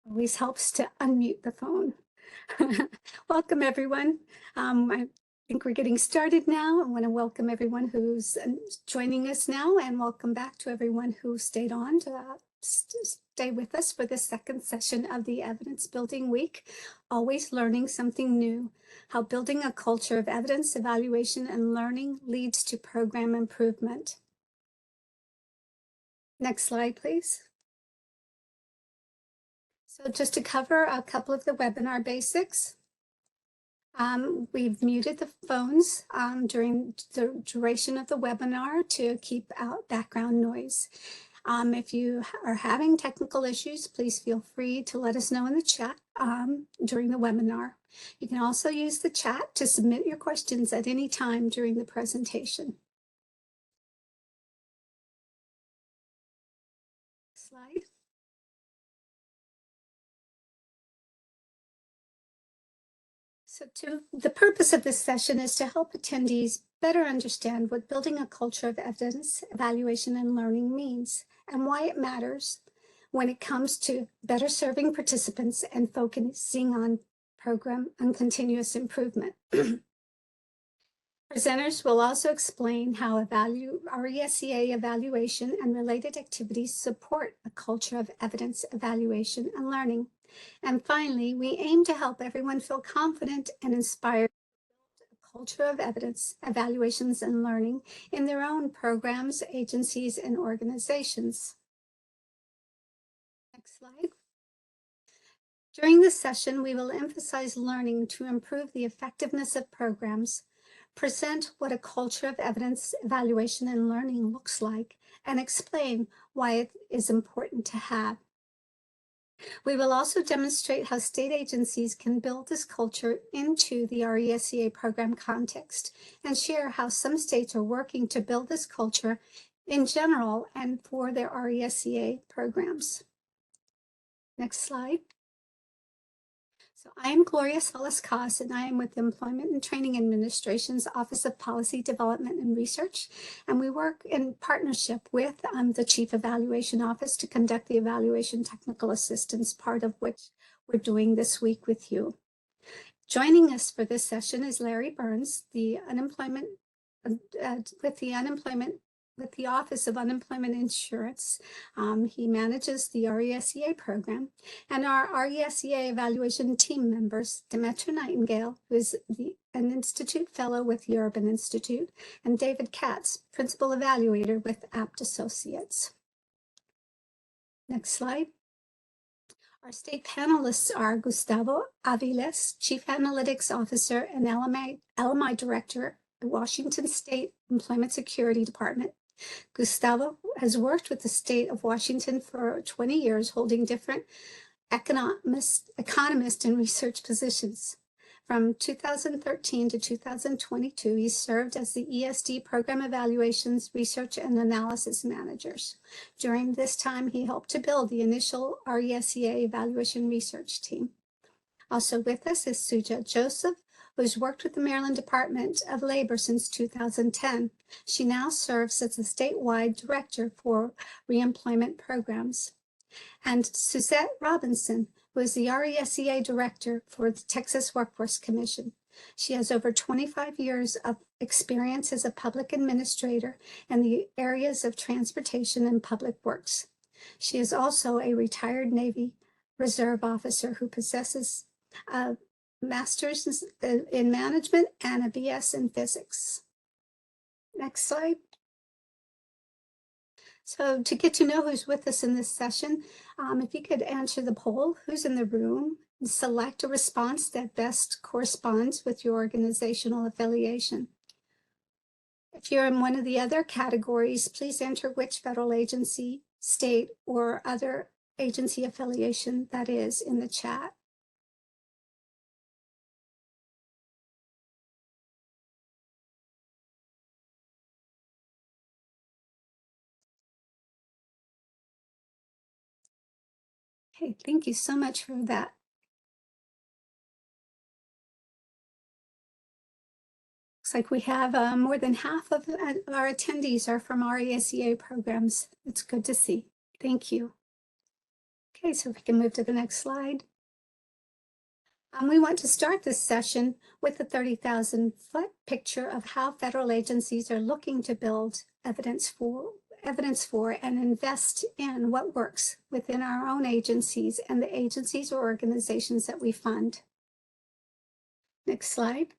Always helps to unmute the phone. Welcome, everyone. I think we're getting started now. I want to welcome everyone who's joining us now, and welcome back to everyone who stayed on to stay with us for the second session of the Evidence Building Week. Always learning something new, how building a culture of evidence, evaluation, and learning leads to program improvement. Next slide, please. So just to cover a couple of the webinar basics, we've muted the phones during the duration of the webinar to keep out background noise. If you are having technical issues, please feel free to let us know in the chat during the webinar. You can also use the chat to submit your questions at any time during the presentation. Slide. So the purpose of this session is to help attendees better understand what building a culture of evidence, evaluation, and learning means, and why it matters when it comes to better serving participants and focusing on program and continuous improvement. Presenters will also explain how RESEA evaluation and related activities support a culture of evidence, evaluation, and learning. And finally, we aim to help everyone feel confident and inspired to build a culture of evidence, evaluations, and learning in their own programs, agencies, and organizations. Next slide. During this session, we will emphasize learning to improve the effectiveness of programs, present what a culture of evidence, evaluation, and learning looks like, and explain why it is important to have. We will also demonstrate how state agencies can build this culture into the RESEA program context and share how some states are working to build this culture in general and for their RESEA programs. Next slide. So I am Gloria Salas-Cas, and I am with the Employment and Training Administration's Office of Policy Development and Research, and we work in partnership with the Chief Evaluation Office to conduct the evaluation technical assistance, part of which we're doing this week with you. Joining us for this session is Larry Burns, with the Office of Unemployment Insurance. He manages the RESEA program, and our RESEA evaluation team members, Demetra Nightingale, who is an Institute Fellow with the Urban Institute, and David Katz, Principal Evaluator with Apt Associates. Next slide. Our state panelists are Gustavo Aviles, Chief Analytics Officer and LMI Director at Washington State Employment Security Department. Gustavo has worked with the state of Washington for 20 years, holding different economist and research positions. From 2013 to 2022, he served as the ESD Program Evaluations, Research, and Analysis Managers. During this time, he helped to build the initial RESEA evaluation research team. Also with us is Suja Joseph, who's worked with the Maryland Department of Labor since 2010. She now serves as the statewide director for reemployment programs. And Suzette Robinson, who is the RESEA director for the Texas Workforce Commission. She has over 25 years of experience as a public administrator in the areas of transportation and public works. She is also a retired Navy Reserve officer who possesses a master's in management and a BS in physics. Next slide. So to get to know who's with us in this session, if you could answer the poll, who's in the room, and select a response that best corresponds with your organizational affiliation. If you're in one of the other categories, please enter which federal agency, state, or other agency affiliation that is in the chat. Okay, thank you so much for that. Looks like we have more than half of our attendees are from RESEA programs. It's good to see. Thank you. Okay, so if we can move to the next slide. We want to start this session with a 30,000-foot picture of how federal agencies are looking to build evidence for and invest in what works within our own agencies and the agencies or organizations that we fund. Next slide.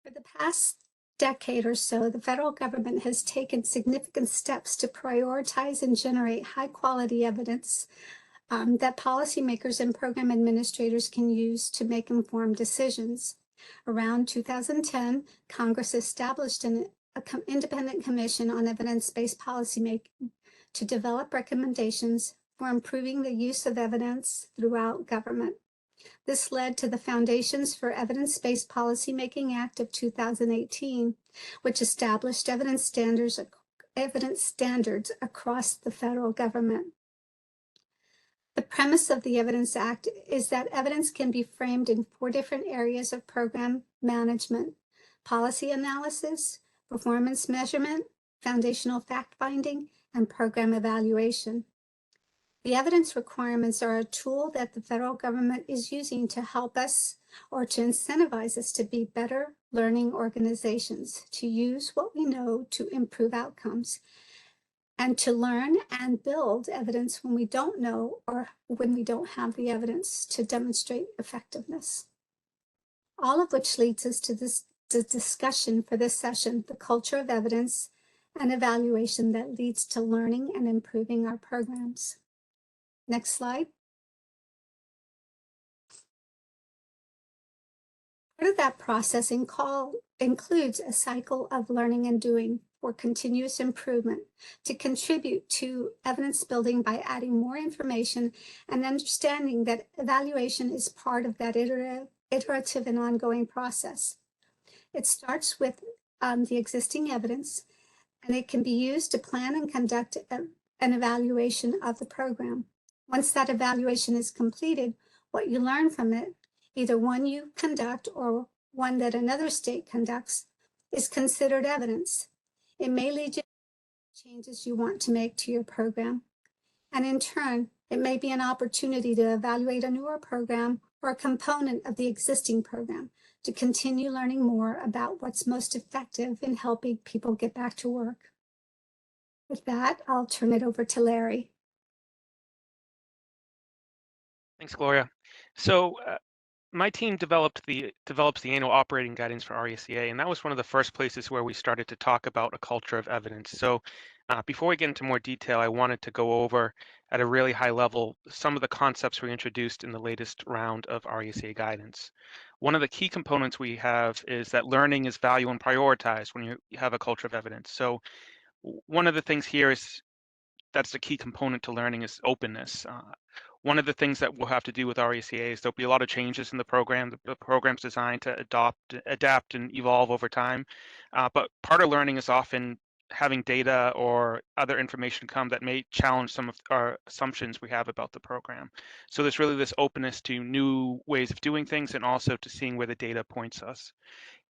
For the past decade or so, the federal government has taken significant steps to prioritize and generate high-quality evidence that policymakers and program administrators can use to make informed decisions. Around 2010, Congress established an independent commission on evidence-based policymaking to develop recommendations for improving the use of evidence throughout government. This led to the Foundations for Evidence-Based Policymaking Act of 2018, which established evidence standards across the federal government. The premise of the Evidence Act is that evidence can be framed in 4 different areas of program management: policy analysis, performance measurement, foundational fact-finding, and program evaluation. The evidence requirements are a tool that the federal government is using to help us or to incentivize us to be better learning organizations, to use what we know to improve outcomes, and to learn and build evidence when we don't know or when we don't have the evidence to demonstrate effectiveness. All of which leads us to the discussion for this session, the culture of evidence and evaluation that leads to learning and improving our programs. Next slide. Part of that process includes a cycle of learning and doing for continuous improvement to contribute to evidence building by adding more information and understanding that evaluation is part of that iterative and ongoing process. It starts with the existing evidence, and it can be used to plan and conduct an evaluation of the program. Once that evaluation is completed, what you learn from it, either one you conduct or one that another state conducts, is considered evidence. It may lead you to changes you want to make to your program. And in turn, it may be an opportunity to evaluate a newer program or a component of the existing program to continue learning more about what's most effective in helping people get back to work. With that, I'll turn it over to Larry. Thanks, Gloria. So my team develops the annual operating guidance for RESEA, and that was one of the first places where we started to talk about a culture of evidence. So before we get into more detail, I wanted to go over at a really high level some of the concepts we introduced in the latest round of RESEA guidance. One of the key components we have is that learning is valued and prioritized when you have a culture of evidence. So one of the things here is that's the key component to learning is openness. One of the things that we'll have to do with RECA is there'll be a lot of changes in the program. The program's designed to adapt and evolve over time. But part of learning is often having data or other information come that may challenge some of our assumptions we have about the program. So there's really this openness to new ways of doing things and also to seeing where the data points us.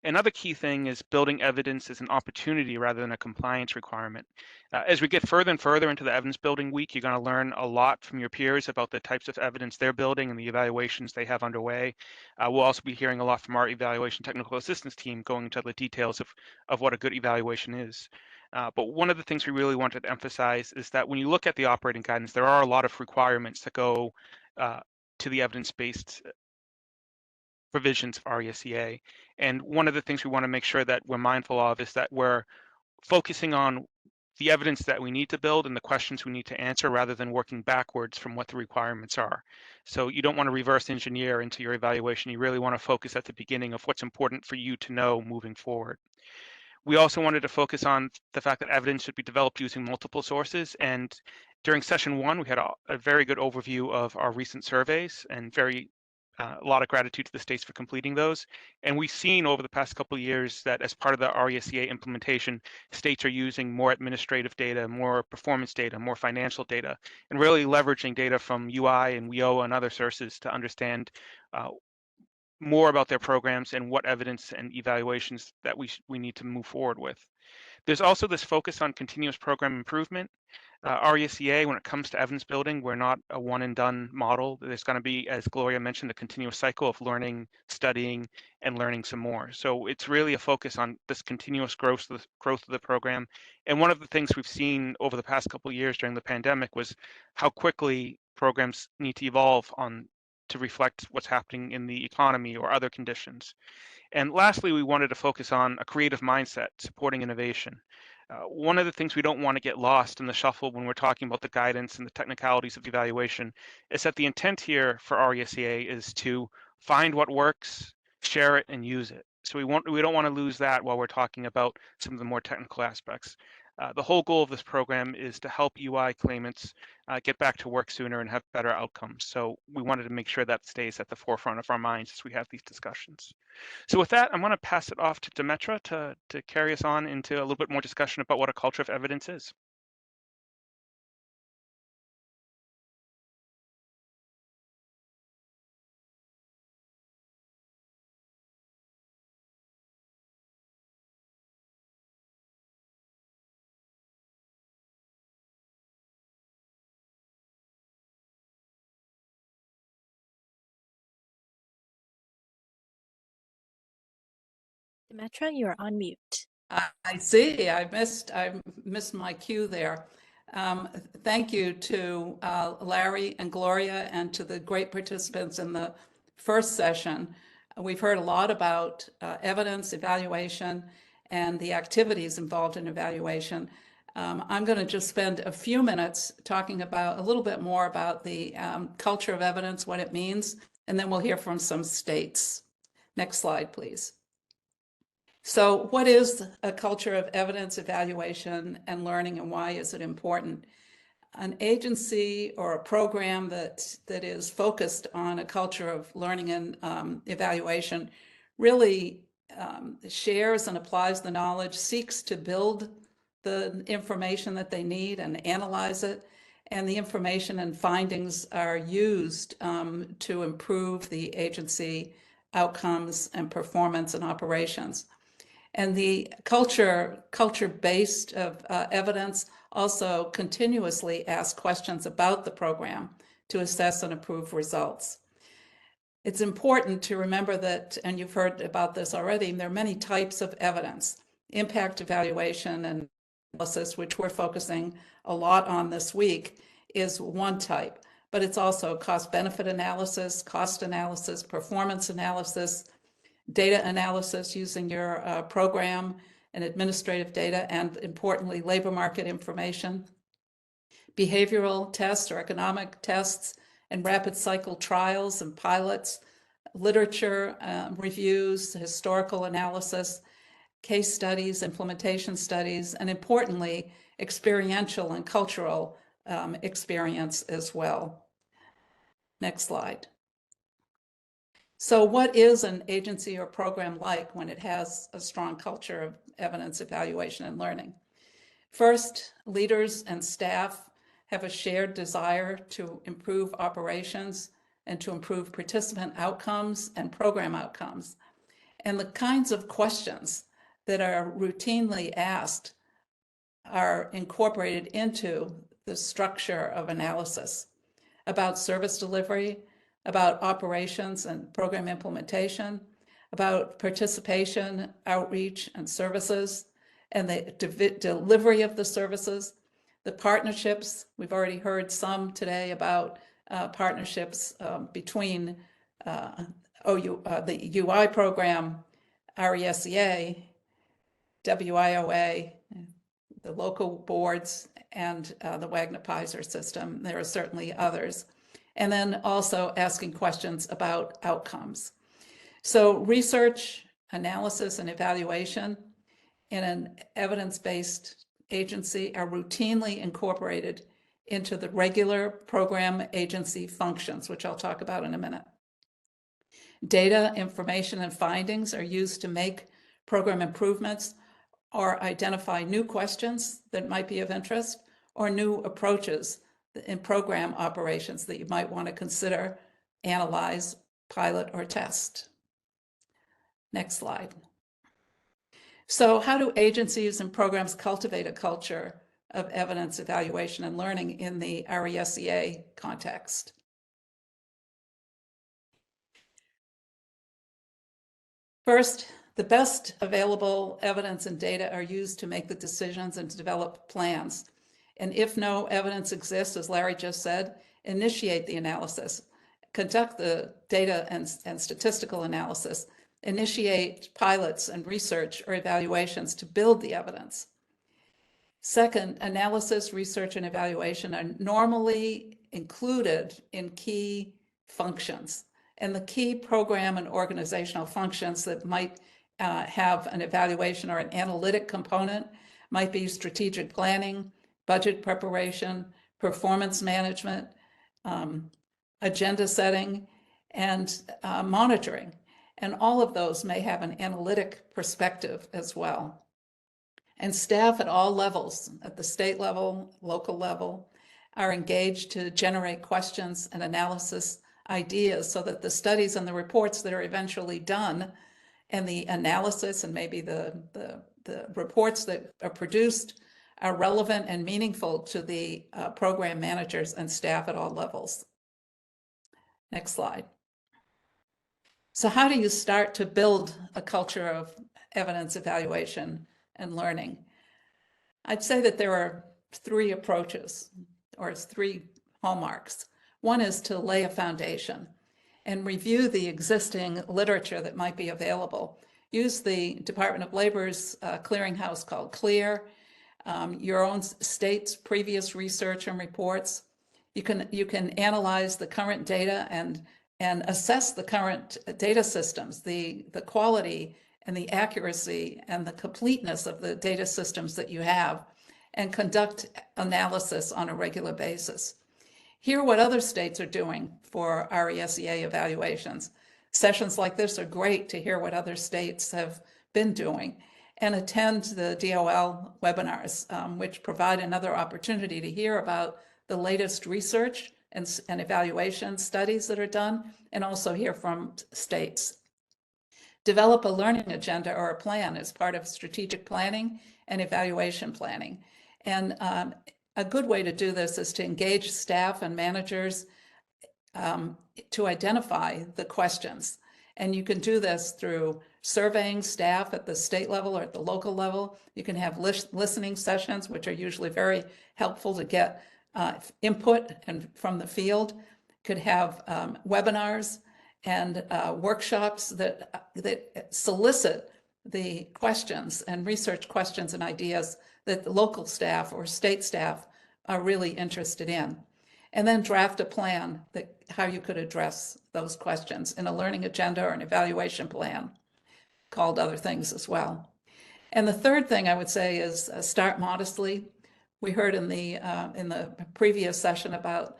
Another key thing is building evidence as an opportunity rather than a compliance requirement. As we get further and further into the evidence building week, you're going to learn a lot from your peers about the types of evidence they're building and the evaluations they have underway. We'll also be hearing a lot from our evaluation technical assistance team going into the details of what a good evaluation is. But one of the things we really wanted to emphasize is that when you look at the operating guidance, there are a lot of requirements that go to the evidence-based provisions of RESEA. And one of the things we want to make sure that we're mindful of is that we're focusing on the evidence that we need to build and the questions we need to answer rather than working backwards from what the requirements are. So you don't want to reverse engineer into your evaluation. You really want to focus at the beginning of what's important for you to know moving forward. We also wanted to focus on the fact that evidence should be developed using multiple sources. And during session 1, we had a very good overview of our recent surveys and a lot of gratitude to the states for completing those. And we've seen over the past couple of years that as part of the RESEA implementation, states are using more administrative data, more performance data, more financial data, and really leveraging data from UI and WIO and other sources to understand more about their programs and what evidence and evaluations that we need to move forward with. There's also this focus on continuous program improvement. RESEA, when it comes to evidence building, we're not a one and done model. There's going to be, as Gloria mentioned, a continuous cycle of learning, studying, and learning some more. So it's really a focus on this continuous growth of the program. And one of the things we've seen over the past couple of years during the pandemic was how quickly programs need to evolve on to reflect what's happening in the economy or other conditions. And lastly, we wanted to focus on a creative mindset supporting innovation. One of the things we don't want to get lost in the shuffle when we're talking about the guidance and the technicalities of evaluation is that the intent here for RESEA is to find what works, share it, and use it. So we don't want to lose that while we're talking about some of the more technical aspects. The whole goal of this program is to help UI claimants get back to work sooner and have better outcomes. So we wanted to make sure that stays at the forefront of our minds as we have these discussions. So with that, I'm going to pass it off to Demetra to carry us on into a little bit more discussion about what a culture of evidence is. Demetra, you're on mute. I see. I missed my cue there. Thank you to Larry and Gloria and to the great participants in the first session. We've heard a lot about evidence evaluation and the activities involved in evaluation. I'm going to just spend a few minutes talking about a little bit more about the culture of evidence, what it means, and then we'll hear from some states. Next slide, please. So what is a culture of evidence evaluation and learning, and why is it important? An agency or a program that is focused on a culture of learning and evaluation really shares and applies the knowledge, seeks to build the information that they need and analyze it, and the information and findings are used to improve the agency outcomes and performance and operations. And the culture-based of evidence also continuously asks questions about the program to assess and improve results. It's important to remember that, and you've heard about this already, there are many types of evidence. Impact evaluation and analysis, which we're focusing a lot on this week, is one type, but it's also cost-benefit analysis, cost analysis, performance analysis, data analysis using your program and administrative data, and importantly, labor market information, behavioral tests or economic tests, and rapid cycle trials and pilots, literature reviews, historical analysis, case studies, implementation studies, and importantly, experiential and cultural experience as well. Next slide. So what is an agency or program like when it has a strong culture of evidence evaluation and learning? First, leaders and staff have a shared desire to improve operations and to improve participant outcomes and program outcomes. And the kinds of questions that are routinely asked are incorporated into the structure of analysis about service delivery, about operations and program implementation, about participation, outreach, and services, and the delivery of the services, the partnerships. We've already heard some today about partnerships between the UI program, RESEA, WIOA, the local boards, and the Wagner-Peiser system. There are certainly others. And then also asking questions about outcomes. So research, analysis, and evaluation in an evidence-based agency are routinely incorporated into the regular program agency functions, which I'll talk about in a minute. Data, information, and findings are used to make program improvements or identify new questions that might be of interest or new approaches in program operations that you might want to consider, analyze, pilot, or test. Next slide. So how do agencies and programs cultivate a culture of evidence evaluation and learning in the RESEA context? First, the best available evidence and data are used to make the decisions and to develop plans. And if no evidence exists, as Larry just said, initiate the analysis, conduct the data and statistical analysis, initiate pilots and research or evaluations to build the evidence. Second, analysis, research, and evaluation are normally included in key functions. And the key program and organizational functions that might have an evaluation or an analytic component might be strategic planning, budget preparation, performance management, agenda setting, and monitoring. And all of those may have an analytic perspective as well. And staff at all levels, at the state level, local level, are engaged to generate questions and analysis ideas so that the studies and the reports that are eventually done and the analysis and maybe the reports that are produced are relevant and meaningful to the program managers and staff at all levels. Next slide. So how do you start to build a culture of evidence evaluation and learning? I'd say that there are three approaches or three hallmarks. One is to lay a foundation and review the existing literature that might be available. Use the Department of Labor's clearinghouse called CLEAR, your own state's previous research and reports. You can analyze the current data and assess the current data systems, the quality and the accuracy and the completeness of the data systems that you have, and conduct analysis on a regular basis. Hear what other states are doing for RESEA evaluations. Sessions like this are great to hear what other states have been doing, and attend the DOL webinars, which provide another opportunity to hear about the latest research and evaluation studies that are done, and also hear from states. Develop a learning agenda or a plan as part of strategic planning and evaluation planning. And a good way to do this is to engage staff and managers to identify the questions. And you can do this through surveying staff at the state level or at the local level. You can have listening sessions, which are usually very helpful to get input and from the field. Could have webinars and workshops that solicit the questions and research questions and ideas that the local staff or state staff are really interested in. And then draft a plan that how you could address those questions in a learning agenda or an evaluation plan, called other things as well. And the third thing I would say is start modestly. We heard in the previous session about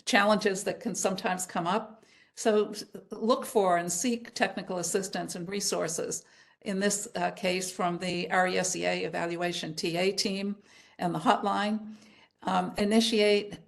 challenges that can sometimes come up. So look for and seek technical assistance and resources, in this case from the RESEA evaluation TA team and the hotline. Initiate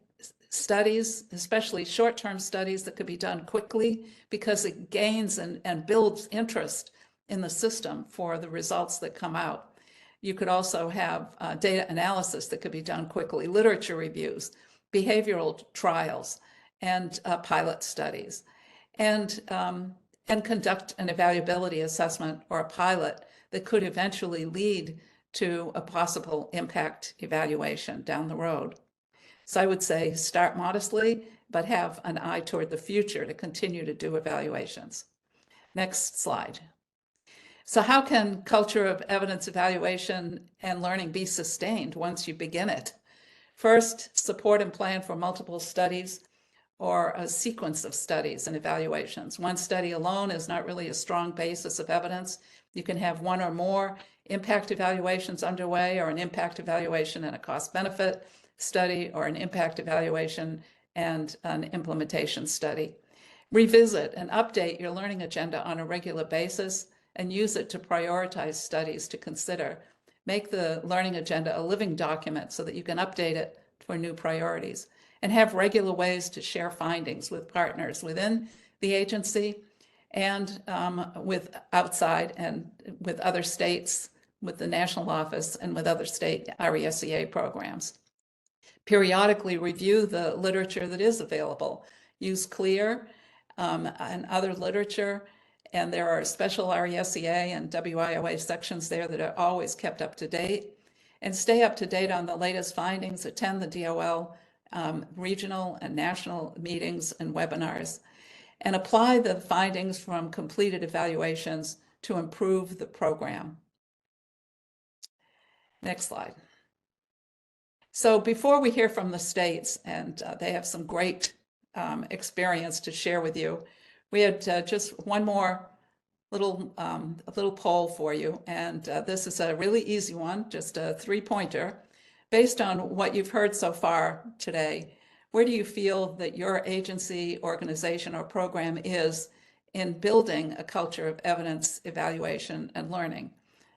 studies, especially short-term studies that could be done quickly, because it gains and builds interest in the system for the results that come out. You could also have data analysis that could be done quickly, literature reviews, behavioral trials, and pilot studies, and conduct an evaluability assessment or a pilot that could eventually lead to a possible impact evaluation down the road. So I would say start modestly, but have an eye toward the future to continue to do evaluations. Next slide. So how can culture of evidence evaluation and learning be sustained once you begin it? First, support and plan for multiple studies or a sequence of studies and evaluations. One study alone is not really a strong basis of evidence. You can have one or more impact evaluations underway, or an impact evaluation and a cost-benefit study, or an impact evaluation and an implementation study. Revisit and update your learning agenda on a regular basis and use it to prioritize studies to consider. Make the learning agenda a living document so that you can update it for new priorities, and have regular ways to share findings with partners within the agency and with outside and with other states, with the national office and with other state RESEA programs. Periodically review the literature that is available. Use CLEAR and other literature, and there are special RESEA and WIOA sections there that are always kept up to date. And stay up to date on the latest findings. Attend the DOL regional and national meetings and webinars, and apply the findings from completed evaluations to improve the program. Next slide. So before we hear from the states, and they have some great experience to share with you, we had just one more little poll for you. And this is a really easy one, just a 3-pointer. Based on what you've heard so far today, where do you feel that your agency, organization, or program is in building a culture of evidence, evaluation, and learning?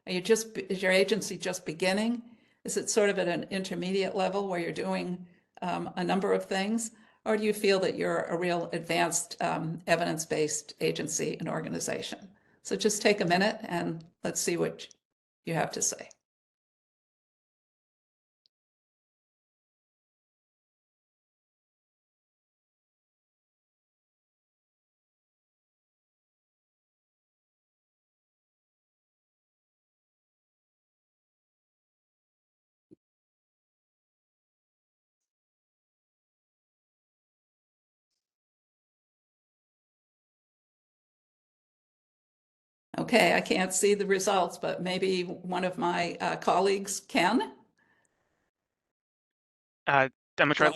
Is your agency just beginning? Is it sort of at an intermediate level where you're doing a number of things? Or do you feel that you're a real advanced evidence-based agency and organization? So just take a minute and let's see what you have to say. Okay, I can't see the results, but maybe one of my colleagues can. Demetra,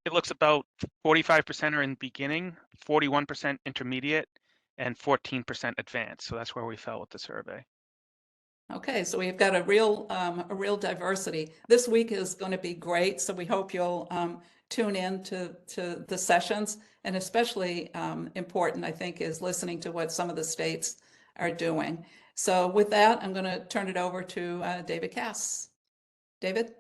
it looks about 45% are in beginning, 41% intermediate, and 14% advanced. So that's where we fell with the survey. Okay, so we've got a real diversity. This week is going to be great, so we hope you'll tune in to the sessions, and especially important, I think, is listening to what some of the states are doing. So with that, I'm going to turn it over to David Cass. David?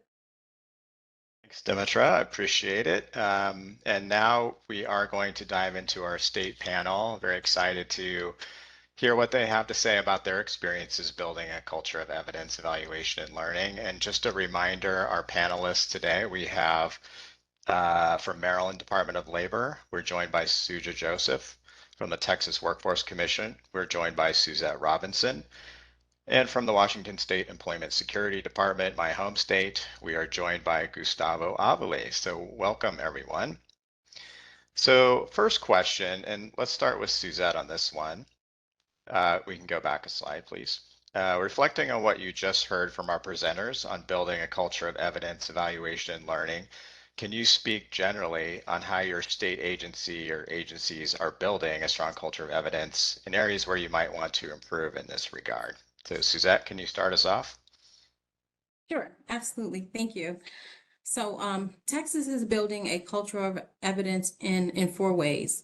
Thanks, Demetra. I appreciate it. And now we are going to dive into our state panel. Very excited to hear what they have to say about their experiences building a culture of evidence, evaluation, and learning. And just a reminder, our panelists today, we have from Maryland Department of Labor, we're joined by Suja Joseph. From the Texas Workforce Commission, we're joined by Suzette Robinson. And from the Washington State Employment Security Department, my home state, we are joined by Gustavo Avila. So welcome, everyone. So first question, and let's start with Suzette on this one. We can go back a slide, please. Reflecting on what you just heard from our presenters on building a culture of evidence, evaluation, and learning, can you speak generally on how your state agency or agencies are building a strong culture of evidence in areas where you might want to improve in this regard? So Suzette, can you start us off? Sure, absolutely. Thank you. So Texas is building a culture of evidence in 4 ways.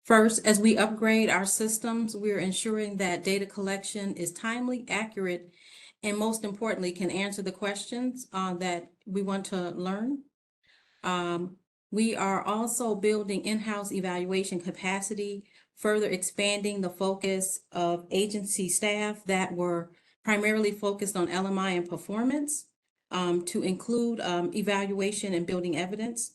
First, as we upgrade our systems, we're ensuring that data collection is timely, accurate, and most importantly, can answer the questions that we want to learn. We are also building in-house evaluation capacity, further expanding the focus of agency staff that were primarily focused on LMI and performance to include evaluation and building evidence,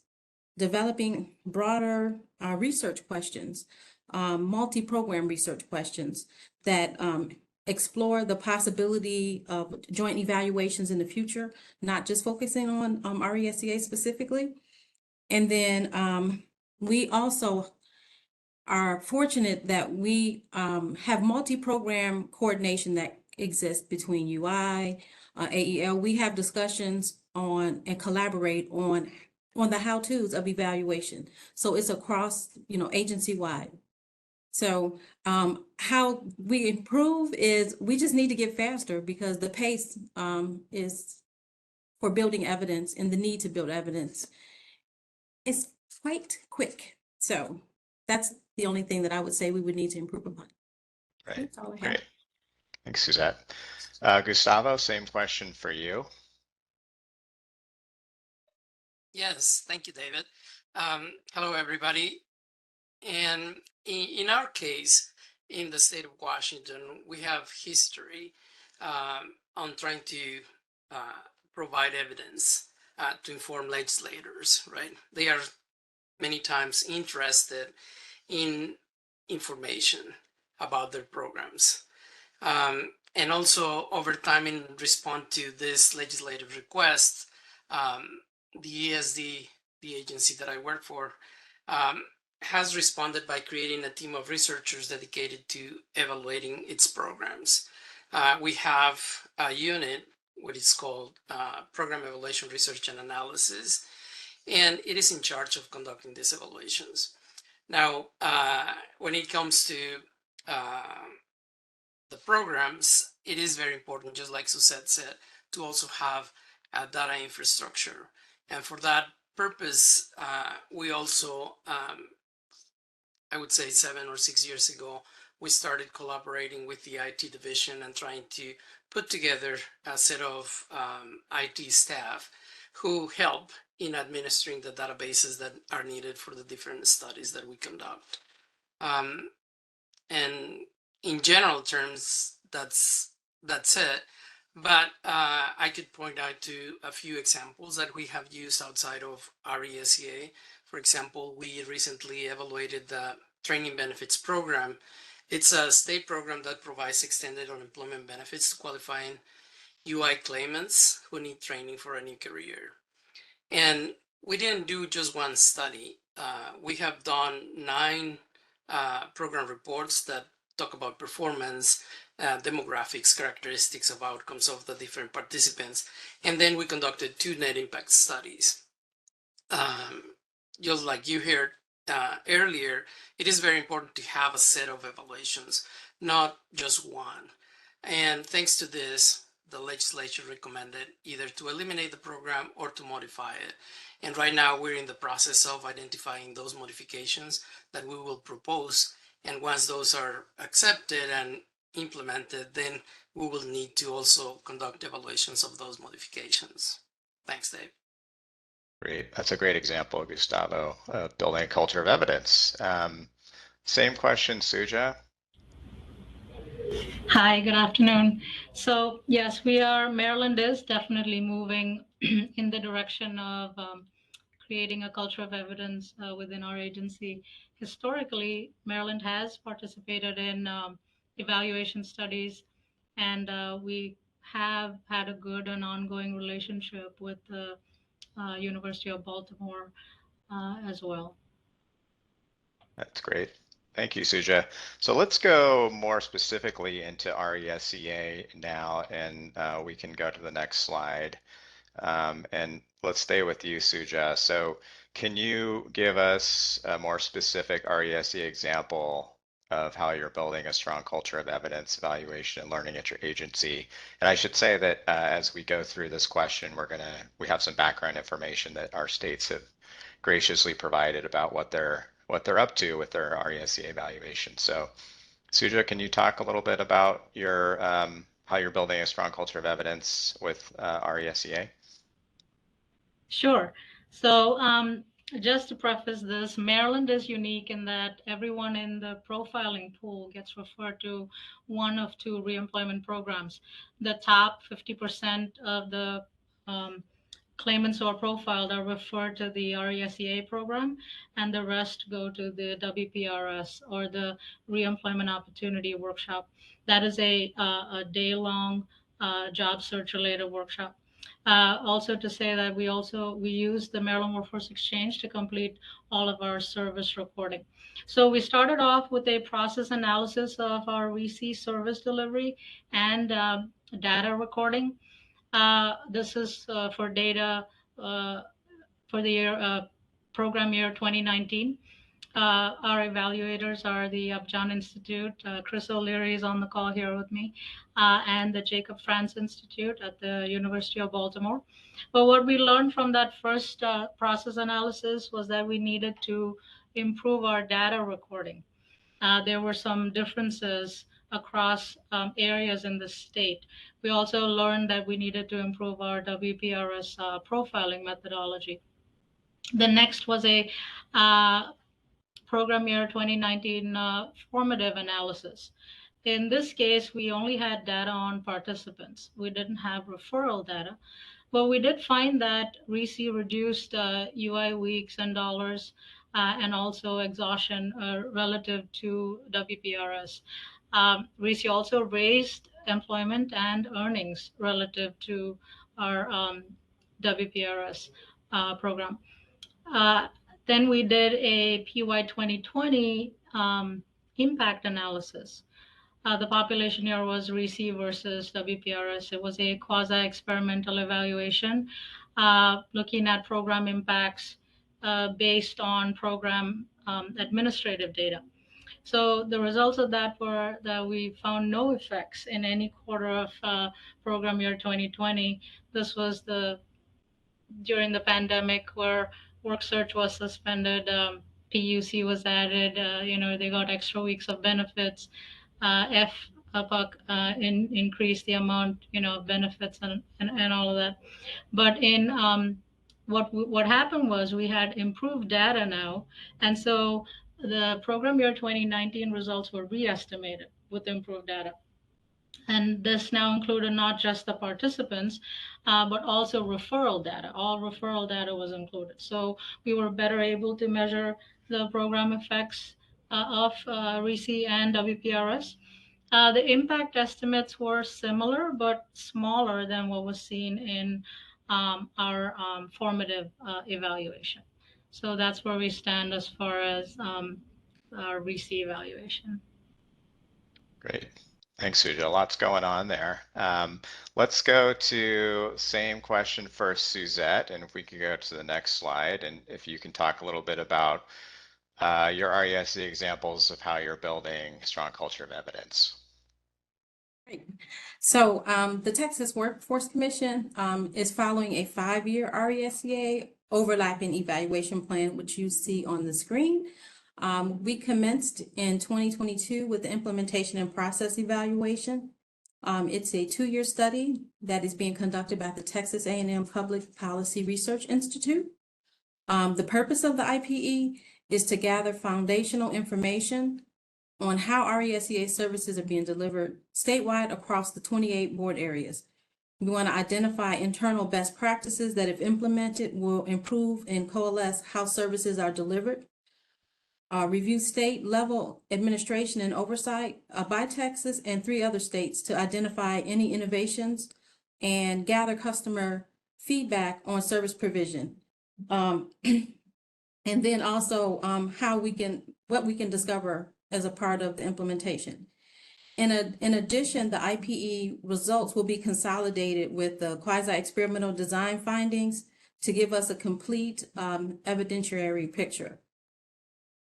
developing broader research questions, multi-program research questions that explore the possibility of joint evaluations in the future, not just focusing on RESEA specifically. And then we also are fortunate that we have multi-program coordination that exists between UI, AEL. We have discussions on and collaborate on the how-tos of evaluation. So it's across, agency-wide. So how we improve is we just need to get faster because the pace is for building evidence and the need to build evidence is quite quick. So that's the only thing that I would say we would need to improve upon. Right. That's all I have. Great. Thanks, Suzette. Gustavo, same question for you. Yes, thank you, David. Hello, everybody. And in our case, in the state of Washington, we have history on trying to provide evidence to inform legislators, right? They are many times interested in information about their programs. And also over time, in response to this legislative request, the ESD, the agency that I work for, has responded by creating a team of researchers dedicated to evaluating its programs. We have a unit, what is called Program Evaluation Research and Analysis, and it is in charge of conducting these evaluations. Now, when it comes to the programs, it is very important, just like Suzette said, to also have a data infrastructure. And for that purpose, we also, I would say 7 or 6 years ago, we started collaborating with the IT division and trying to put together a set of IT staff who help in administering the databases that are needed for the different studies that we conduct. And in general terms, that's it. But I could point out to a few examples that we have used outside of RESEA. For example, we recently evaluated the training benefits program. It's a state program that provides extended unemployment benefits to qualifying UI claimants who need training for a new career. And we didn't do just one study. We have done 9 program reports that talk about performance, demographics, characteristics of outcomes of the different participants. And then we conducted 2 net impact studies. Just like you heard earlier, it is very important to have a set of evaluations, not just one. And thanks to this, the legislature recommended either to eliminate the program or to modify it. And right now we're in the process of identifying those modifications that we will propose. And once those are accepted and implemented, then we will need to also conduct evaluations of those modifications. Thanks, Dave. Great. That's a great example, Gustavo, of building a culture of evidence. Same question, Suja. Hi, good afternoon. So yes, Maryland is definitely moving in the direction of creating a culture of evidence within our agency. Historically, Maryland has participated in evaluation studies, and we have had a good and ongoing relationship with the University of Baltimore as well. That's great. Thank you, Suja. So let's go more specifically into RESEA now, and we can go to the next slide. And let's stay with you, Suja. So can you give us a more specific RESEA example of how you're building a strong culture of evidence, evaluation, and learning at your agency? And I should say that as we go through this question, we have some background information that our states have graciously provided about what they're up to with their RESEA evaluation. So Suja, can you talk a little bit about your how you're building a strong culture of evidence with RESEA? Sure. So just to preface this, Maryland is unique in that everyone in the profiling pool gets referred to one of 2 reemployment programs. The top 50% of the claimants who are profiled are referred to the RESEA program, and the rest go to the WPRS, or the Reemployment Opportunity Workshop. That is a day-long job search related workshop. Also to say that we use the Maryland Workforce Exchange to complete all of our service reporting. So we started off with a process analysis of our RESEA service delivery and data recording. This is for data for the year program year 2019. Our evaluators are the Upjohn Institute. Chris O'Leary is on the call here with me, and the Jacob Franz Institute at the University of Baltimore. But what we learned from that first process analysis was that we needed to improve our data recording. There were some differences across areas in the state. We also learned that we needed to improve our WPRS profiling methodology. The next was a program year 2019 formative analysis. In this case, we only had data on participants. We didn't have referral data, but we did find that RESEA reduced UI weeks and dollars and also exhaustion relative to WPRS. RESEA also raised employment and earnings relative to our WPRS program. Then we did a PY 2020 impact analysis. The population year was RESEA versus WPRS. It was a quasi-experimental evaluation looking at program impacts based on program administrative data. So the results of that were that we found no effects in any quarter of program year 2020. This was during the pandemic where work search was suspended, PUC was added, they got extra weeks of benefits, FPUC increased the amount, of benefits and all of that. But in what happened was we had improved data now, and so the program year 2019 results were re-estimated with improved data. And this now included not just the participants, but also referral data. All referral data was included. So we were better able to measure the program effects of RESEA and WPRS. The impact estimates were similar, but smaller than what was seen in our formative evaluation. So that's where we stand as far as our RESEA evaluation. Great. Thanks, Suja. Lots going on there. Let's go to same question for Suzette, and if we could go to the next slide, and if you can talk a little bit about your RESEA examples of how you're building a strong culture of evidence. Great. So the Texas Workforce Commission is following a 5-year RESEA overlapping evaluation plan, which you see on the screen. We commenced in 2022 with the implementation and process evaluation. It's a 2-year study that is being conducted by the Texas A&M Public Policy Research Institute. The purpose of the IPE is to gather foundational information on how RESEA services are being delivered statewide across the 28 board areas. We want to identify internal best practices that, if implemented, will improve and coalesce how services are delivered. Review state level administration and oversight by Texas and 3 other states to identify any innovations and gather customer feedback on service provision. And then also what we can discover as a part of the implementation. In addition, the IPE results will be consolidated with the quasi-experimental design findings to give us a complete evidentiary picture.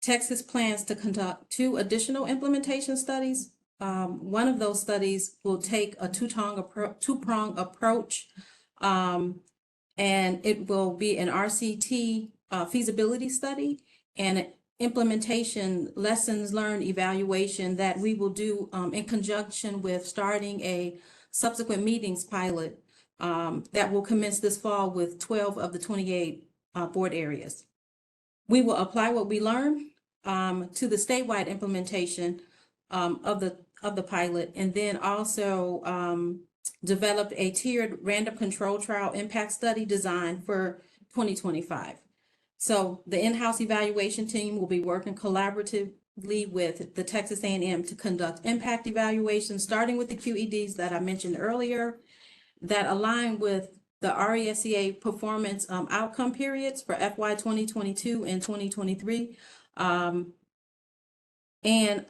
Texas plans to conduct 2 additional implementation studies. One of those studies will take a two-prong approach, and it will be an RCT feasibility study and an implementation lessons learned evaluation that we will do in conjunction with starting a subsequent meetings pilot that will commence this fall with 12 of the 28 board areas. We will apply what we learn to the statewide implementation of the pilot, and then also developed a tiered random control trial impact study design for 2025. So the in-house evaluation team will be working collaboratively with the Texas A&M to conduct impact evaluations, starting with the QEDs that I mentioned earlier, that align with the RESEA performance outcome periods for FY 2022 and 2023.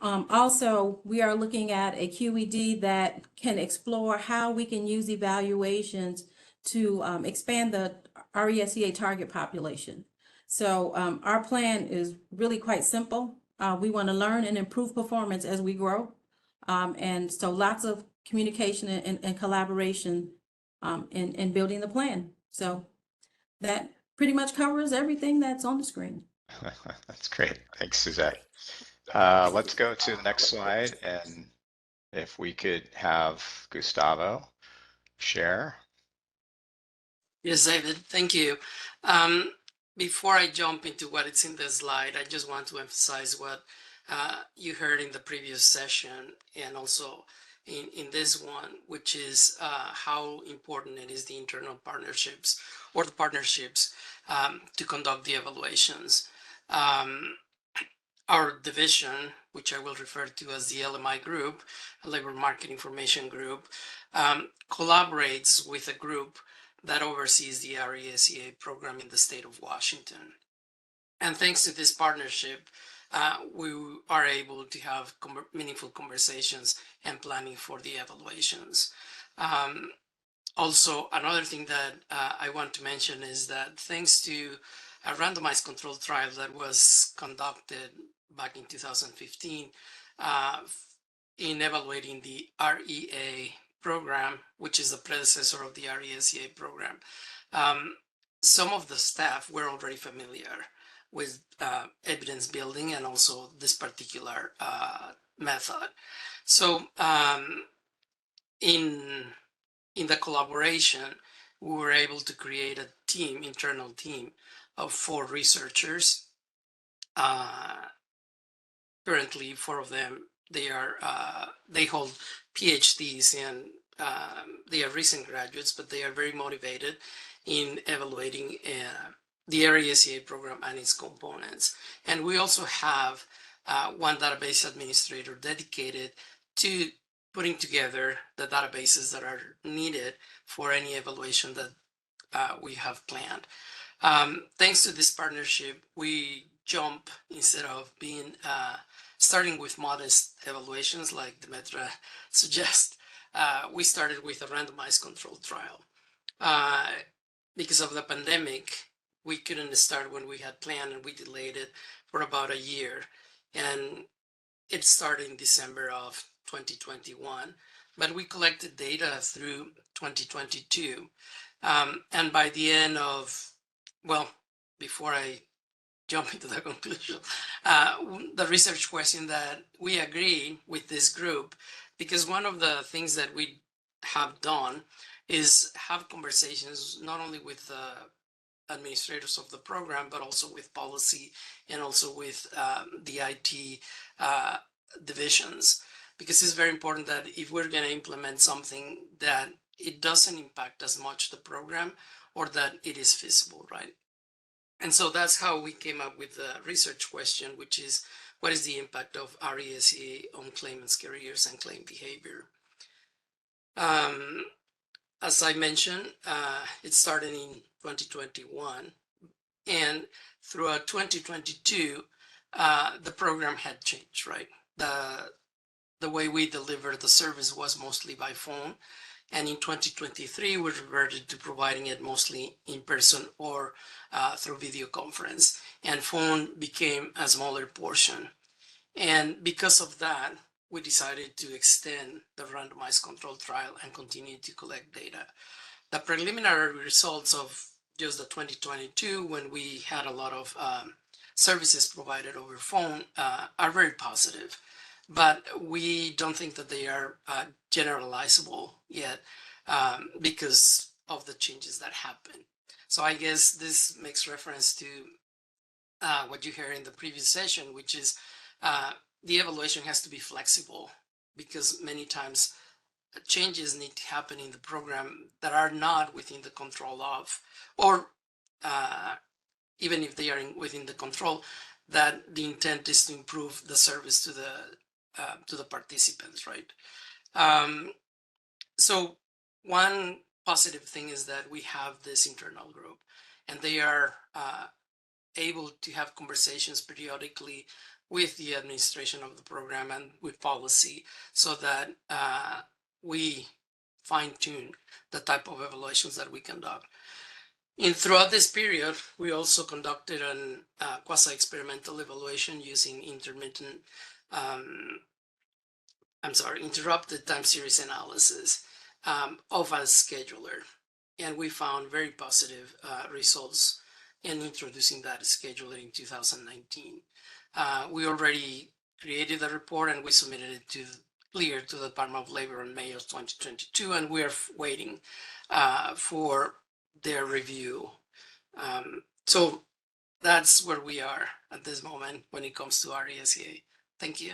Also, we are looking at a QED that can explore how we can use evaluations to expand the RESEA target population. So our plan is really quite simple. We want to learn and improve performance as we grow. And so lots of communication and collaboration in building the plan. So that pretty much covers everything that's on the screen. That's great. Thanks, Suzette. Let's go to the next slide, and if we could have Gustavo share. Yes, David, thank you. before I jump into what is in the slide, I just want to emphasize what you heard in the previous session and also in this one, which is how important it is the internal partnerships or the partnerships to conduct the evaluations. Our division, which I will refer to as the LMI group, Labor Market Information Group, collaborates with a group that oversees the RESEA program in the state of Washington. And thanks to this partnership, we are able to have meaningful conversations and planning for the evaluations. Also, another thing that I want to mention is that thanks to a randomized controlled trial that was conducted back in 2015 in evaluating the REA program, which is the predecessor of the RESEA program, some of the staff were already familiar with evidence building and also this particular method. So in the collaboration, we were able to create a team, internal team of 4 researchers. Currently, 4 of them, they hold PhDs and they are recent graduates, but they are very motivated in evaluating the RESEA program and its components. And we also have one database administrator dedicated to putting together the databases that are needed for any evaluation that we have planned. Thanks to this partnership, we jump instead of being starting with modest evaluations like Demetra suggests. We started with a randomized controlled trial. Because of the pandemic, we couldn't start when we had planned and we delayed it for about a year. And it started in December of 2021, but we collected data through 2022. And by the end of, well, before I jump into the conclusion, the research question that we agree with this group, because one of the things that we have done is have conversations not only with the administrators of the program, but also with policy and also with the IT divisions, because it's very important that if we're going to implement something that it doesn't impact as much the program or that it is feasible, right? And so that's how we came up with the research question, which is, what is the impact of RESEA on claimants' careers and claim behavior? As I mentioned, it started in 2021, and throughout 2022, the program had changed, right? The way we delivered the service was mostly by phone. And in 2023, we reverted to providing it mostly in person or through video conference. And phone became a smaller portion. And because of that, we decided to extend the randomized controlled trial and continue to collect data. The preliminary results of just the 2022, when we had a lot of services provided over phone, are very positive. But we don't think that they are generalizable yet because of the changes that happen. So I guess this makes reference to what you heard in the previous session, which is the evaluation has to be flexible, because many times changes need to happen in the program that are not within the control of, or even if they are within the control, that the intent is to improve the service to the participants, right? So one positive thing is that we have this internal group, and they are able to have conversations periodically with the administration of the program and with policy, so that we fine-tune the type of evaluations that we conduct. And throughout this period, we also conducted an quasi-experimental evaluation using interrupted time series analysis of a scheduler. And we found very positive results in introducing that scheduler in 2019. We already created a report and we submitted it to clear to the Department of Labor in May of 2022, and we are waiting for their review. So that's where we are at this moment when it comes to RESEA. Thank you.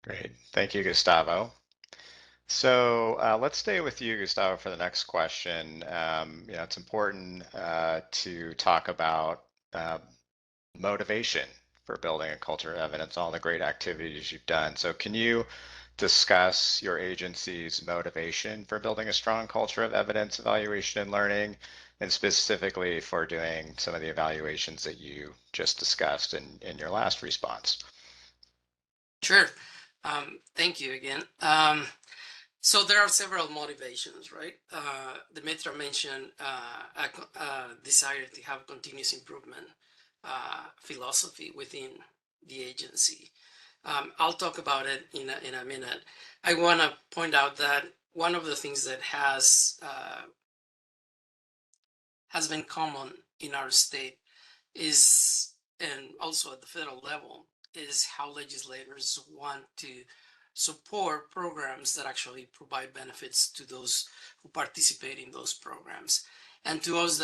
Great. Thank you, Gustavo. So let's stay with you, Gustavo, for the next question. It's important to talk about motivation for building a culture of evidence, all the great activities you've done. So can you discuss your agency's motivation for building a strong culture of evidence, evaluation, and learning, and specifically for doing some of the evaluations that you just discussed in your last response? Sure. Thank you again. So there are several motivations, right? Dimitra mentioned a desire to have continuous improvement philosophy within the agency. I'll talk about it in a minute. I want to point out that one of the things that has been common in our state is, and also at the federal level, is how legislators want to support programs that actually provide benefits to those who participate in those programs. And to us,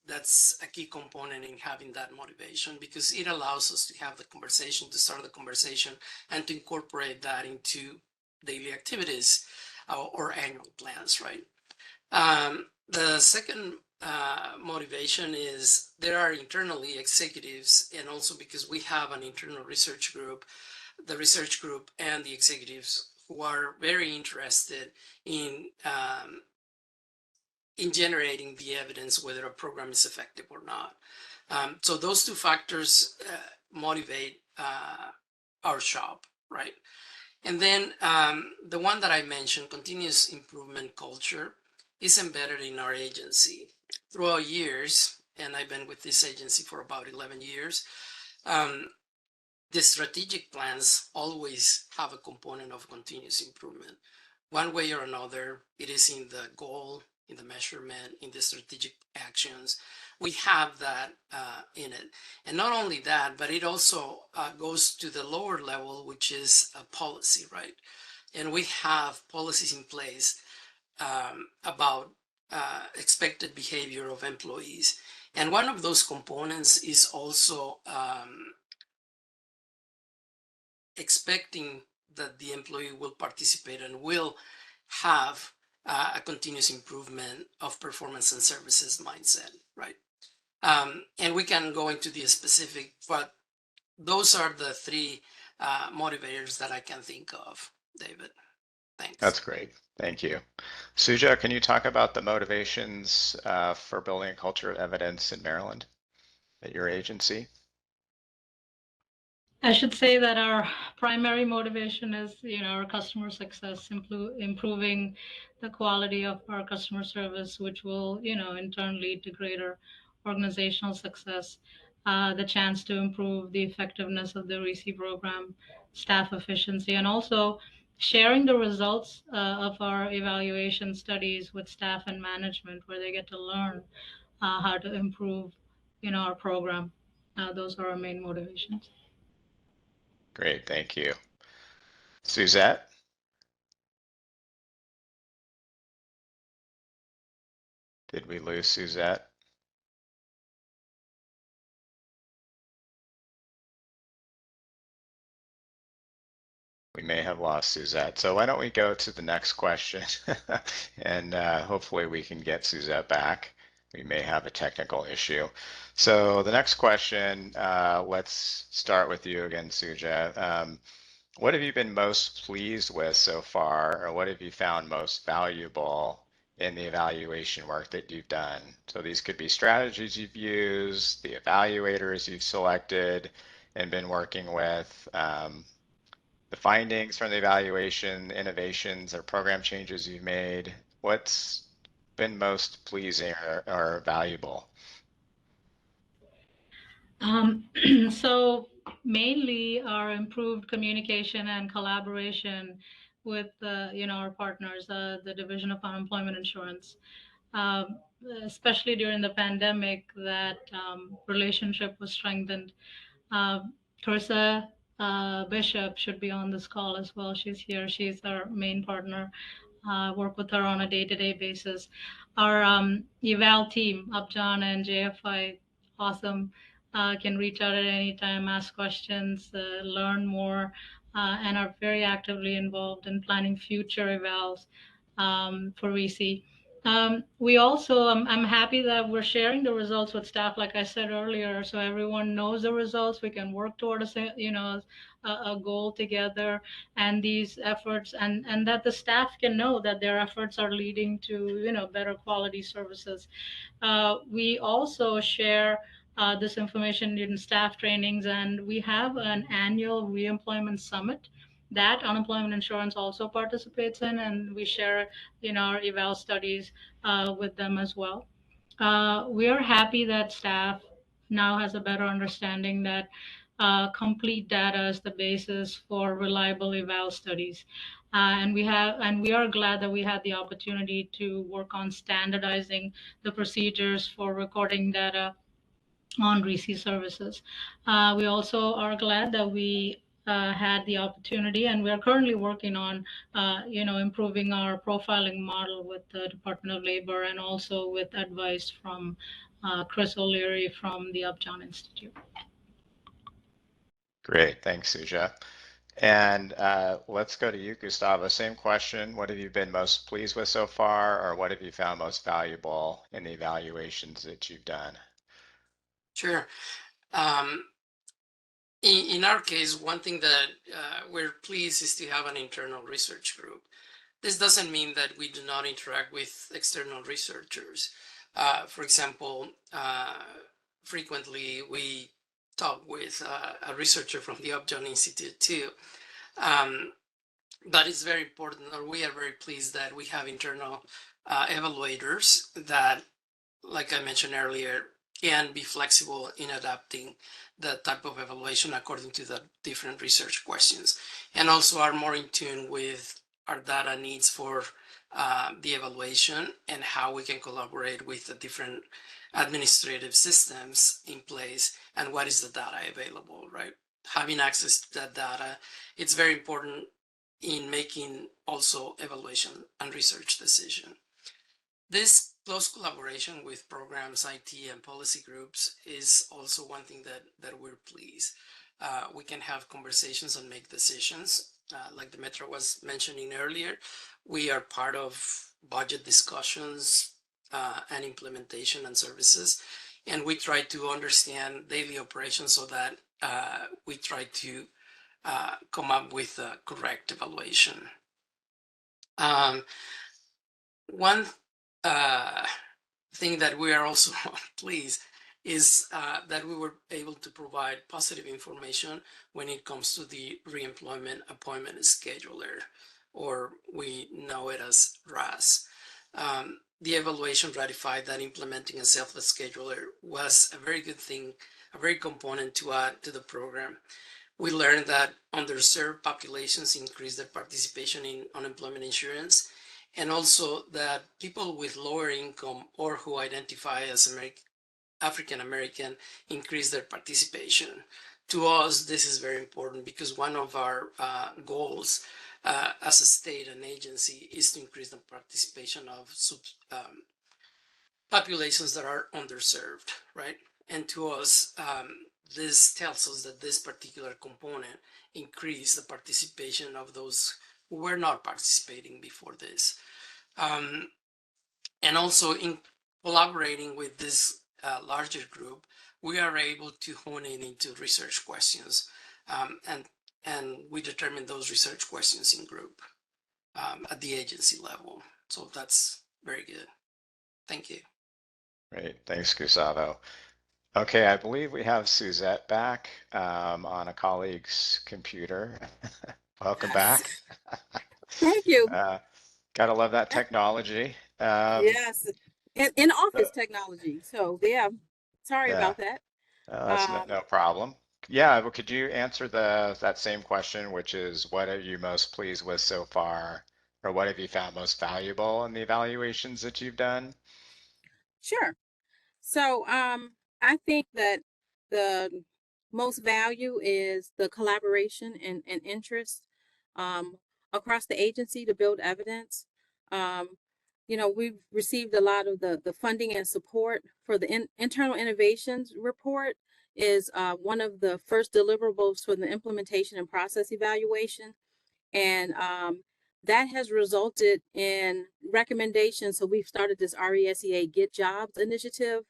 that's a key component in having that motivation, because it allows us to have the conversation, to start the conversation, and to incorporate that into daily activities or annual plans, right? The second motivation is there are internally executives, and also because we have an internal research group, the research group and the executives who are very interested in generating the evidence whether a program is effective or not. So those two factors motivate our shop, right? And then the one that I mentioned, continuous improvement culture, is embedded in our agency throughout years, and I've been with this agency for about 11 years. The strategic plans always have a component of continuous improvement. One way or another, it is in the goal, in the measurement, in the strategic actions. We have that in it. And not only that, but it also goes to the lower level, which is a policy, right? And we have policies in place about expected behavior of employees. And one of those components is also expecting that the employee will participate and will have a continuous improvement of performance and services mindset, right? And we can go into the specific, but those are the three motivators that I can think of, David. Thanks. That's great. Thank you. Suja, can you talk about the motivations for building a culture of evidence in Maryland at your agency? I should say that our primary motivation is, our customer success, improving the quality of our customer service, which will, in turn lead to greater organizational success, the chance to improve the effectiveness of the RESEA program, staff efficiency, and also sharing the results of our evaluation studies with staff and management, where they get to learn how to improve, our program. Those are our main motivations. Great, thank you. Suzette? Did we lose Suzette? We may have lost Suzette. So why don't we go to the next question and hopefully we can get Suzette back. We may have a technical issue. So the next question, let's start with you again, Suja. What have you been most pleased with so far, or what have you found most valuable in the evaluation work that you've done? So these could be strategies you've used, the evaluators you've selected and been working with, the findings from the evaluation, innovations or program changes you've made. What's been most pleasing or valuable? So mainly our improved communication and collaboration with our partners, the Division of Unemployment Insurance, especially during the pandemic. That relationship was strengthened. Carissa Bishop should be on this call as well. She's here. She's our main partner. Work with her on a day-to-day basis. Our eval team, Upjohn and JFI, awesome. can reach out at any time, ask questions, learn more, and are very actively involved in planning future evals for RESEA. We also, I'm happy that we're sharing the results with staff, like I said earlier, so everyone knows the results. We can work toward a goal together, and these efforts, and that the staff can know that their efforts are leading to better quality services. We also share this information in staff trainings, and we have an annual reemployment summit that unemployment insurance also participates in, and we share our eval studies with them as well. We are happy that staff now has a better understanding that complete data is the basis for reliable eval studies. And we are glad that we had the opportunity to work on standardizing the procedures for recording data on RESEA services. We also are glad that we had the opportunity, and we are currently working on, improving our profiling model with the Department of Labor, and also with advice from Chris O'Leary from the Upjohn Institute. Great, thanks, Suja. And let's go to you, Gustavo. Same question. What have you been most pleased with so far, or what have you found most valuable in the evaluations that you've done? Sure. In our case, one thing that we're pleased is to have an internal research group. This doesn't mean that we do not interact with external researchers. For example, frequently we talk with a researcher from the Upjohn Institute too. But it's very important, or we are very pleased that we have internal evaluators that, like I mentioned earlier, can be flexible in adapting the type of evaluation according to the different research questions, and also are more in tune with our data needs for the evaluation and how we can collaborate with the different administrative systems in place and what is the data available, right? Having access to that data, it's very important in making also evaluation and research decision. This close collaboration with programs, IT, and policy groups is also one thing that we're pleased. We can have conversations and make decisions. Like Demetra was mentioning earlier, we are part of budget discussions and implementation and services, and we try to understand daily operations so that we try to come up with a correct evaluation. One thing that we are also pleased is that we were able to provide positive information when it comes to the reemployment appointment scheduler, or we know it as RAS. The evaluation ratified that implementing a selfless scheduler was a very good thing, a very component to add to the program. We learned that underserved populations increase their participation in unemployment insurance, and also that people with lower income or who identify as African American increase their participation. To us, this is very important because one of our goals as a state and agency is to increase the participation of populations that are underserved, right? And to us, this tells us that this particular component increased the participation of those who were not participating before this. And also in collaborating with this larger group, we are able to hone in into research questions, and we determine those research questions in group at the agency level. So that's very good. Thank you. Great, thanks, Gustavo. Okay, I believe we have Suzette back on a colleague's computer. Welcome back. Thank you. Gotta love that technology. Yes, in office technology. So yeah, sorry about that. That's no problem. Yeah, but could you answer that same question, which is what are you most pleased with so far, or what have you found most valuable in the evaluations that you've done? Sure. So I think that the most value is the collaboration and interest across the agency to build evidence. We've received a lot of the funding and support for the internal innovations report. is one of the first deliverables for the implementation and process evaluation. And that has resulted in recommendations. So we've started this RESEA Get Jobs initiative,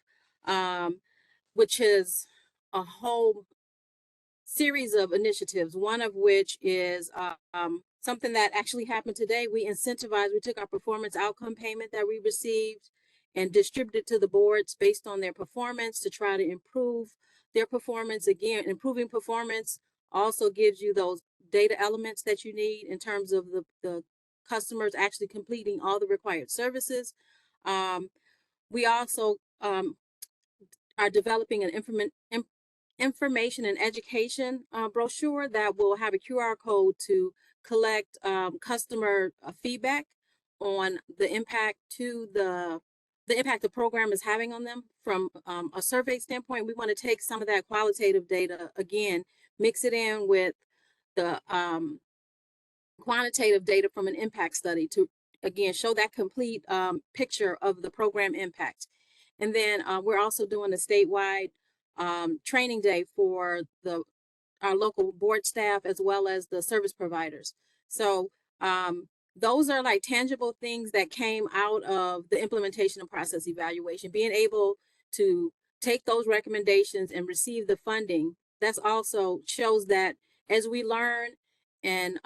which is a whole series of initiatives, one of which is something that actually happened today. We took our performance outcome payment that we received and distributed to the boards based on their performance to try to improve their performance. Again, improving performance also gives you those data elements that you need in terms of the customers actually completing all the required services. We also are developing an information and education brochure that will have a QR code to collect customer feedback on the impact the program is having on them from a survey standpoint. We want to take some of that qualitative data, again, mix it in with the quantitative data from an impact study to, again, show that complete picture of the program impact. And then we're also doing a statewide training day for our local board staff as well as the service providers. So those are like tangible things that came out of the implementation and process evaluation. Being able to take those recommendations and receive the funding, that's also shows that as we learn and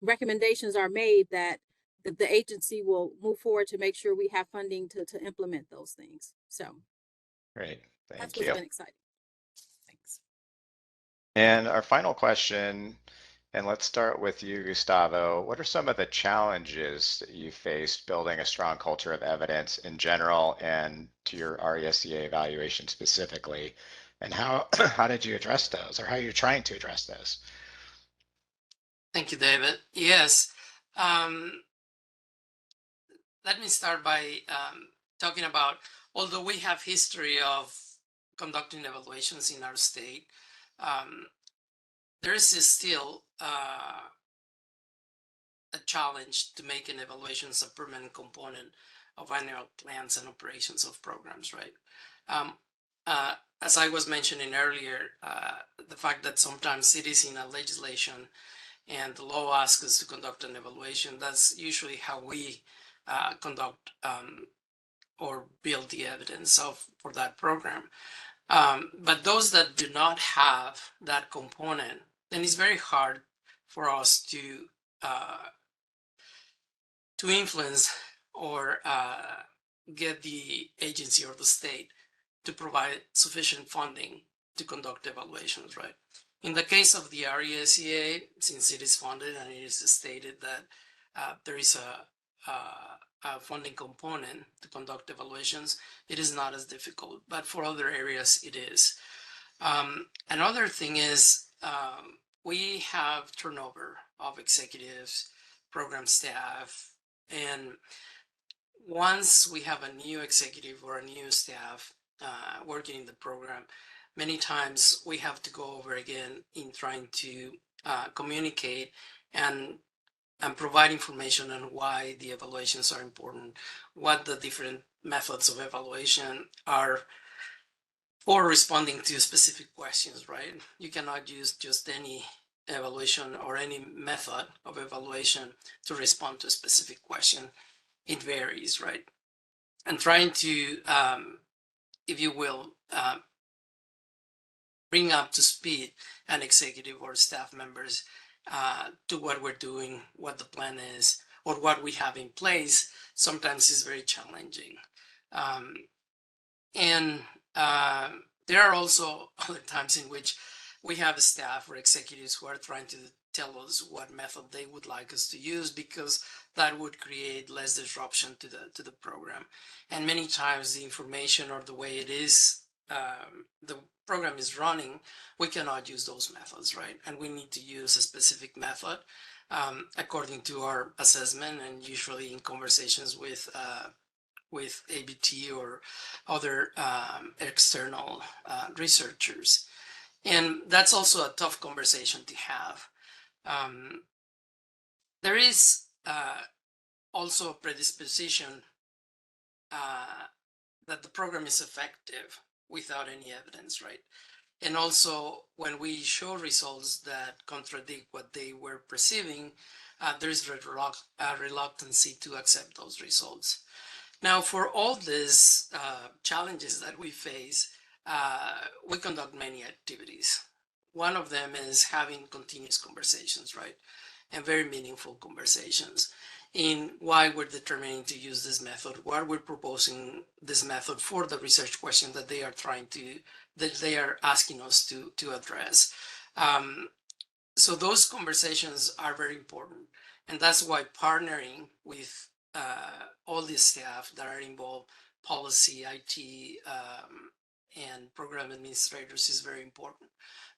recommendations are made, that the agency will move forward to make sure we have funding to implement those things. So Great, that's thank what's you. been exciting. Thanks. And our final question, and let's start with you, Gustavo. What are some of the challenges that you faced building a strong culture of evidence in general and to your RESEA evaluation specifically? And how did you address those, or how are you trying to address those? Thank you, David. Yes. Let me start by talking about, although we have history of conducting evaluations in our state, there is still a challenge to making evaluations a permanent component of annual plans and operations of programs, right? As I was mentioning earlier, the fact that sometimes it is in a legislation and the law asks us to conduct an evaluation, that's usually how we conduct or build the evidence for that program. But those that do not have that component, then it's very hard for us to influence or get the agency or the state to provide sufficient funding to conduct evaluations, right? In the case of the RESEA, since it is funded and it is stated that there is a funding component to conduct evaluations, it is not as difficult, but for other areas it is. Another thing is we have turnover of executives, program staff, and once we have a new executive or a new staff working in the program, many times we have to go over again in trying to communicate and provide information on why the evaluations are important, what the different methods of evaluation are for responding to specific questions, right? You cannot use just any evaluation or any method of evaluation to respond to a specific question. It varies, right? And trying to, if you will, bring up to speed an executive or staff members to what we're doing, what the plan is, or what we have in place, sometimes is very challenging. And there are also other times in which we have staff or executives who are trying to tell us what method they would like us to use, because that would create less disruption to the program. And many times the information or the way it is, the program is running, we cannot use those methods, right? And we need to use a specific method according to our assessment, and usually in conversations with ABT or other external researchers. And that's also a tough conversation to have. There is also a predisposition that the program is effective without any evidence, right? And also, when we show results that contradict what they were perceiving, there's a reluctancy to accept those results. Now, for all these challenges that we face, we conduct many activities. One of them is having continuous conversations, right? And very meaningful conversations in why we're determining to use this method, why we're proposing this method for the research question that they are that they are asking us to address. So those conversations are very important. And that's why partnering with all the staff that are involved, policy, IT, and program administrators is very important.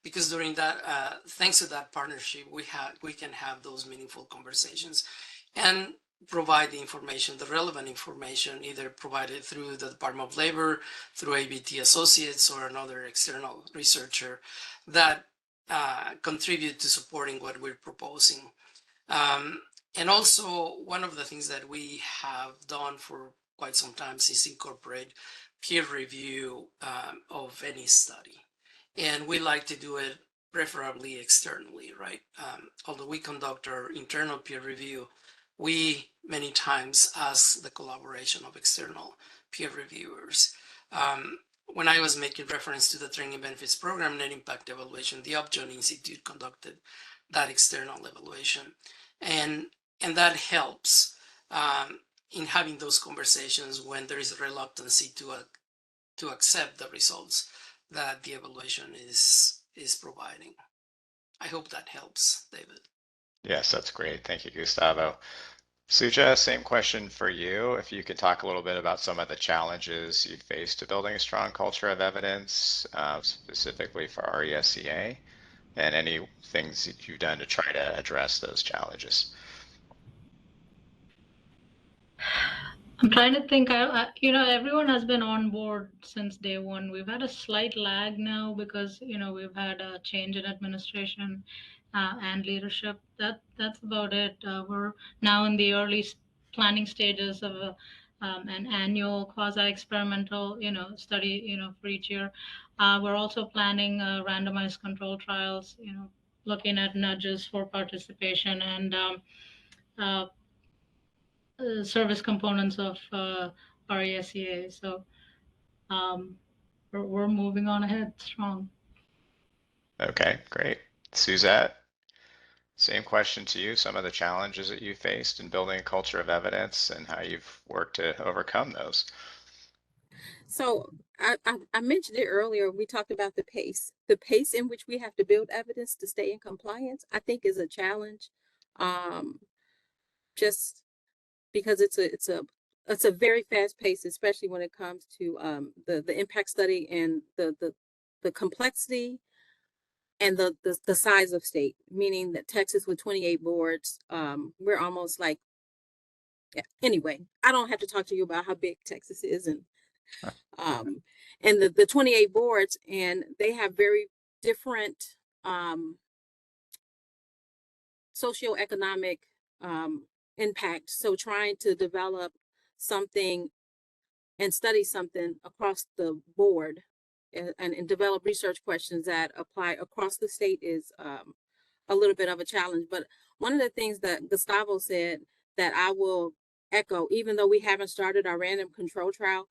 Because during that, thanks to that partnership, we can have those meaningful conversations and provide the information, the relevant information, either provided through the Department of Labor, through ABT Associates, or another external researcher that contribute to supporting what we're proposing. And also, one of the things that we have done for quite some time is incorporate peer review of any study. And we like to do it preferably externally, right? Although we conduct our internal peer review, we many times ask the collaboration of external peer reviewers. When I was making reference to the Training Benefits Program Net Impact Evaluation, the Upjohn Institute conducted that external evaluation. And that helps in having those conversations when there is a reluctancy to accept the results that the evaluation is providing. I hope that helps, David. Yes, that's great. Thank you, Gustavo. Suja, same question for you. If you could talk a little bit about some of the challenges you faced to building a strong culture of evidence, specifically for RESEA, and any things that you've done to try to address those challenges. I'm trying to think. Everyone has been on board since day one. We've had a slight lag now because we've had a change in administration and leadership. That's about it. We're now in the early planning stages of an annual quasi-experimental study for each year. We're also planning randomized control trials. Looking at nudges for participation and service components of RESEA. So we're moving on ahead strong. Okay, great. Suzette, same question to you. Some of the challenges that you faced in building a culture of evidence and how you've worked to overcome those. So I mentioned it earlier. We talked about the pace. The pace in which we have to build evidence to stay in compliance, I think, is a challenge. Just because it's a very fast pace, especially when it comes to the impact study and the complexity and the size of state. Meaning that Texas with 28 boards, we're almost like. Yeah, anyway, I don't have to talk to you about how big Texas is and the 28 boards, and they have very different socioeconomic impact. So trying to develop something and study something across the board and develop research questions that apply across the state is a little bit of a challenge. But one of the things that Gustavo said that I will echo, even though we haven't started our random control trial,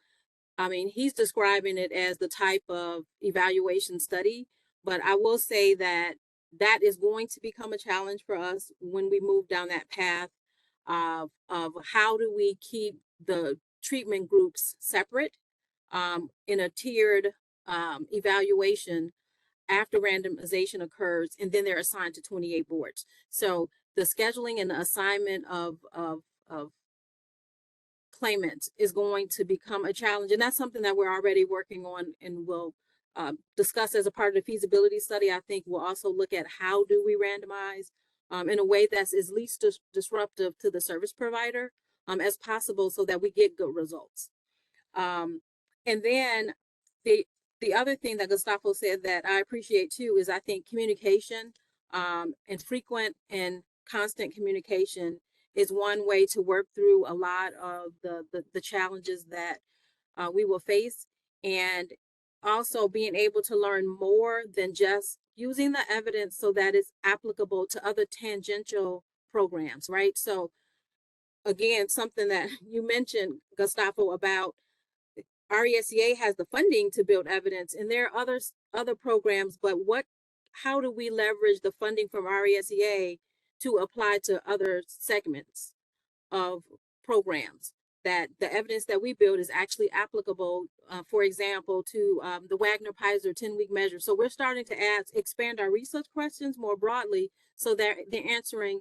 I mean, he's describing it as the type of evaluation study, but I will say that that is going to become a challenge for us when we move down that path of how do we keep the treatment groups separate in a tiered evaluation after randomization occurs, and then they're assigned to 28 boards. So the scheduling and the assignment of claimants is going to become a challenge. And that's something that we're already working on and will discuss as a part of the feasibility study. I think we'll also look at how do we randomize in a way that's as least disruptive to the service provider as possible so that we get good results. And then the other thing that Gustavo said that I appreciate too is I think communication and frequent and constant communication is one way to work through a lot of the challenges that we will face. And also being able to learn more than just using the evidence so that it's applicable to other tangential programs, right? So again, something that you mentioned, Gustavo, about RESEA has the funding to build evidence, and there are other programs, but how do we leverage the funding from RESEA to apply to other segments of programs, that the evidence that we build is actually applicable, for example, to the Wagner-Peiser 10-week measure. So we're starting to expand our research questions more broadly so that they're answering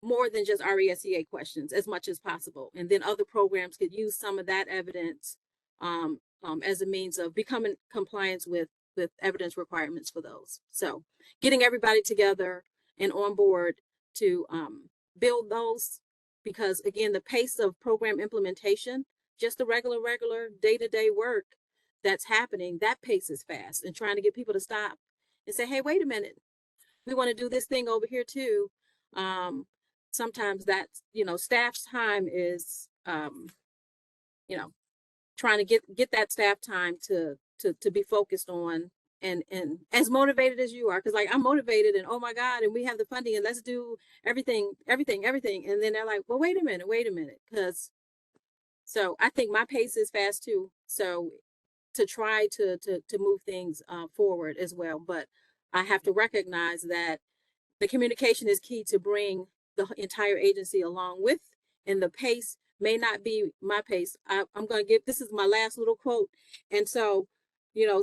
more than just RESEA questions as much as possible. And then other programs could use some of that evidence as a means of becoming compliant with evidence requirements for those. So getting everybody together and on board to build those, because again, the pace of program implementation, just the regular day-to-day work that's happening, that pace is fast, and trying to get people to stop and say, hey, wait a minute, we want to do this thing over here too. Sometimes that's, staff's time is, trying to get that staff time to be focused on and as motivated as you are, because like I'm motivated and oh my God, and we have the funding and let's do everything, and then they're like, well, wait a minute, because so I think my pace is fast too. So to try to move things forward as well, but I have to recognize that the communication is key to bring the entire agency along with, and the pace may not be my pace. I'm going to give, this is my last little quote. And so,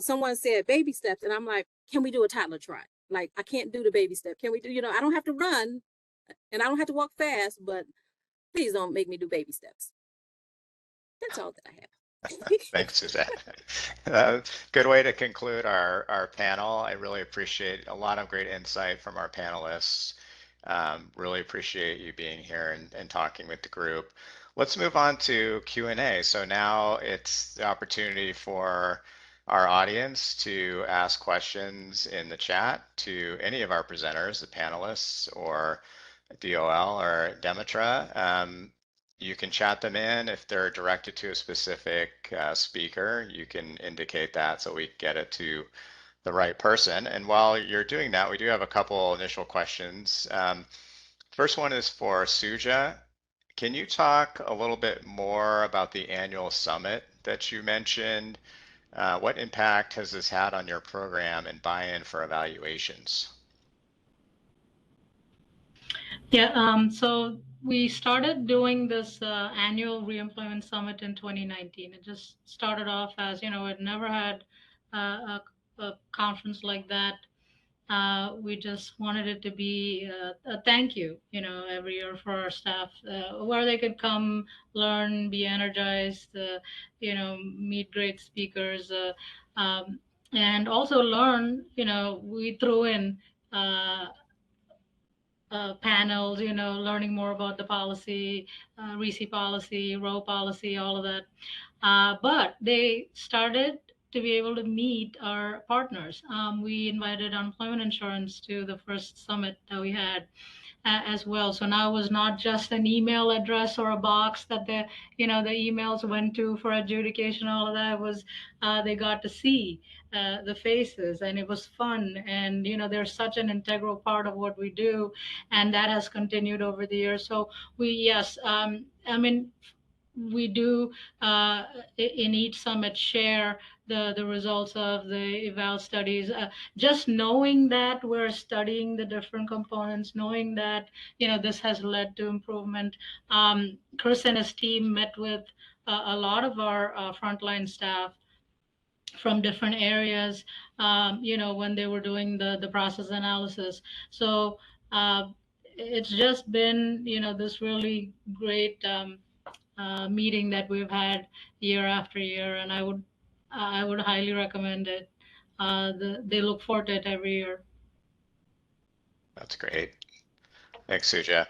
someone said baby steps, and I'm like, can we do a toddler trot? Like, I can't do the baby step. Can we do, I don't have to run and I don't have to walk fast, but please don't make me do baby steps. That's all that I have. Thanks, Suzette. Good way to conclude our panel. I really appreciate a lot of great insight from our panelists. Really appreciate you being here and talking with the group. Let's move on to Q&A. So now it's the opportunity for our audience to ask questions in the chat to any of our presenters, the panelists, or DOL or Demetra. You can chat them in. If they're directed to a specific speaker, you can indicate that so we get it to the right person. And while you're doing that, we do have a couple initial questions. First one is for Suja. Can you talk a little bit more about the annual summit that you mentioned? What impact has this had on your program and buy-in for evaluations? Yeah, so we started doing this annual reemployment summit in 2019. It just started off as, it never had a conference like that. We just wanted it to be a thank you, every year for our staff, where they could come, learn, be energized, meet great speakers, and also learn, we threw in panels, learning more about the policy, RESEA policy, row policy, all of that. But they started to be able to meet our partners. We invited unemployment insurance to the first summit that we had as well. So now it was not just an email address or a box that the emails went to for adjudication. All of that was they got to see the faces, and it was fun. And they're such an integral part of what we do, and that has continued over the years. So we do in each summit share the results of the eval studies. Just knowing that we're studying the different components, knowing that this has led to improvement. Chris and his team met with a lot of our frontline staff from different areas, when they were doing the process analysis. So it's just been this really great meeting that we've had year after year, and I would highly recommend it. They look forward to it every year. That's great. Thanks, Suja.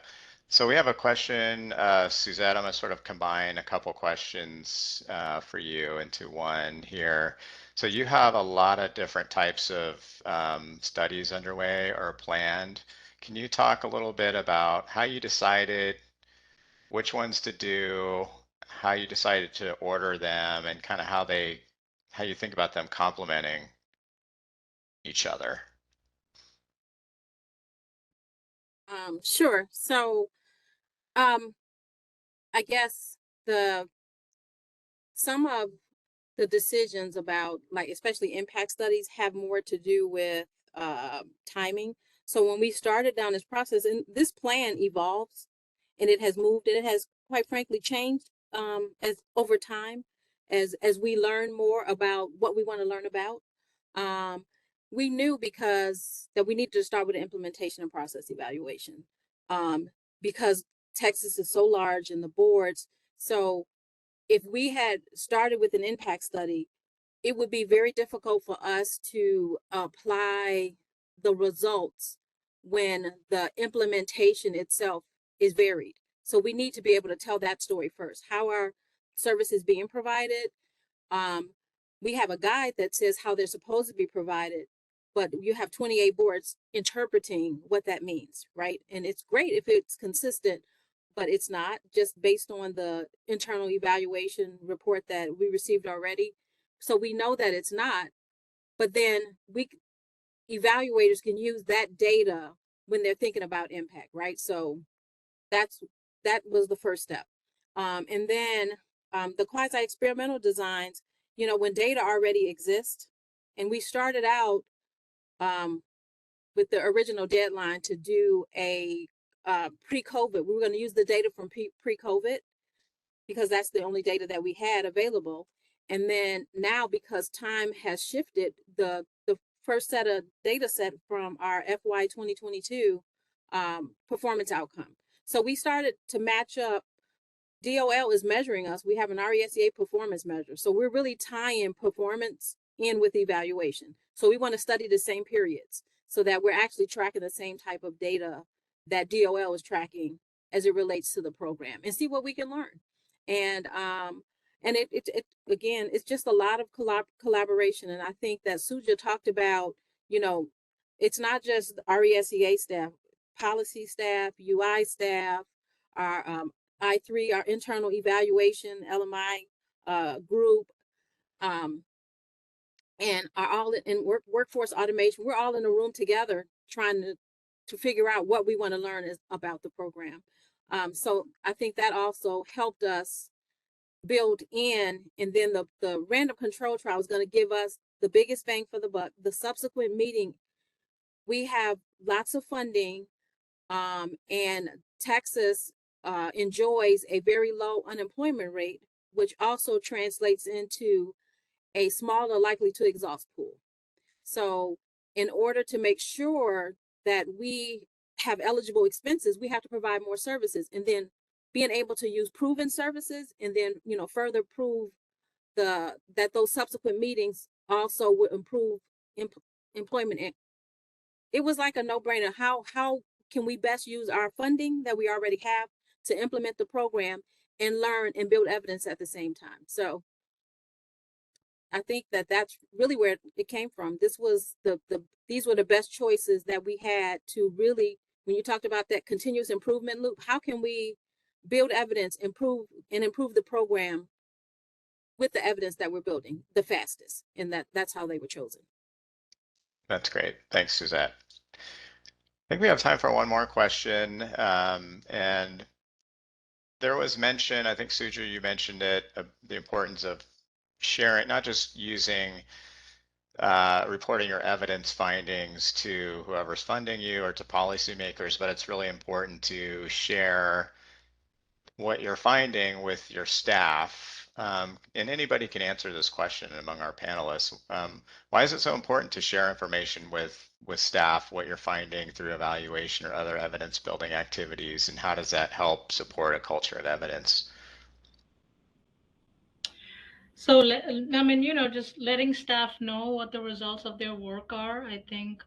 So we have a question, Suzette. I'm going to sort of combine a couple questions for you into one here. So you have a lot of different types of studies underway or planned. Can you talk a little bit about how you decided which ones to do, how you decided to order them, and kind of how how you think about them complementing each other. Sure. So, I guess some of the decisions about, like, especially impact studies have more to do with timing. So when we started down this process, and this plan evolves, and it has moved, and it has, quite frankly, changed as over time, as we learn more about what we want to learn about. Um, we knew because that we needed to start with the implementation and process evaluation, because Texas is so large and the boards. So if we had started with an impact study, it would be very difficult for us to apply the results when the implementation itself is varied. So we need to be able to tell that story first. How are services being provided? Um, we have a guide that says how they're supposed to be provided, but you have 28 boards interpreting what that means, right? And it's great if it's consistent, but it's not, just based on the internal evaluation report that we received already. So we know that it's not, but then evaluators can use that data when they're thinking about impact, right? So that was the first step. And then the quasi-experimental designs, when data already exists, and we started out with the original deadline to do a pre-COVID. We were going to use the data from pre-COVID because that's the only data that we had available. And then now, because time has shifted, the first set of data set from our FY 2022 performance outcome. So we started to match up. DOL is measuring us. We have an RESEA performance measure. So we're really tying performance in with evaluation. So we want to study the same periods so that we're actually tracking the same type of data that DOL is tracking as it relates to the program, and see what we can learn. And it again, it's just a lot of collaboration. And I think that Suja talked about, it's not just RESEA staff, policy staff, UI staff, our I3, our internal evaluation, LMI group, and are all in workforce automation. We're all in a room together trying to figure out what we want to learn about the program. So I think that also helped us build in, and then the random control trial is going to give us the biggest bang for the buck. The subsequent meeting, we have lots of funding, and Texas enjoys a very low unemployment rate, which also translates into a smaller likely to exhaust pool. So in order to make sure that we have eligible expenses, we have to provide more services, and then being able to use proven services, and then further prove that those subsequent meetings also would improve employment. It was like a no-brainer. How can we best use our funding that we already have to implement the program and learn and build evidence at the same time? So I think that that's really where it came from. This was these were the best choices that we had to really, when you talked about that continuous improvement loop, how can we build evidence, improve the program with the evidence that we're building the fastest? And that's how they were chosen. That's great. Thanks, Suzette. I think we have time for one more question. And there was mention, I think, Suja, you mentioned it, the importance of sharing, not just using reporting your evidence findings to whoever's funding you or to policymakers, but it's really important to share what you're finding with your staff. And anybody can answer this question among our panelists. Why is it so important to share information with staff, what you're finding through evaluation or other evidence building activities, and how does that help support a culture of evidence? So, I mean, just letting staff know what the results of their work are, I think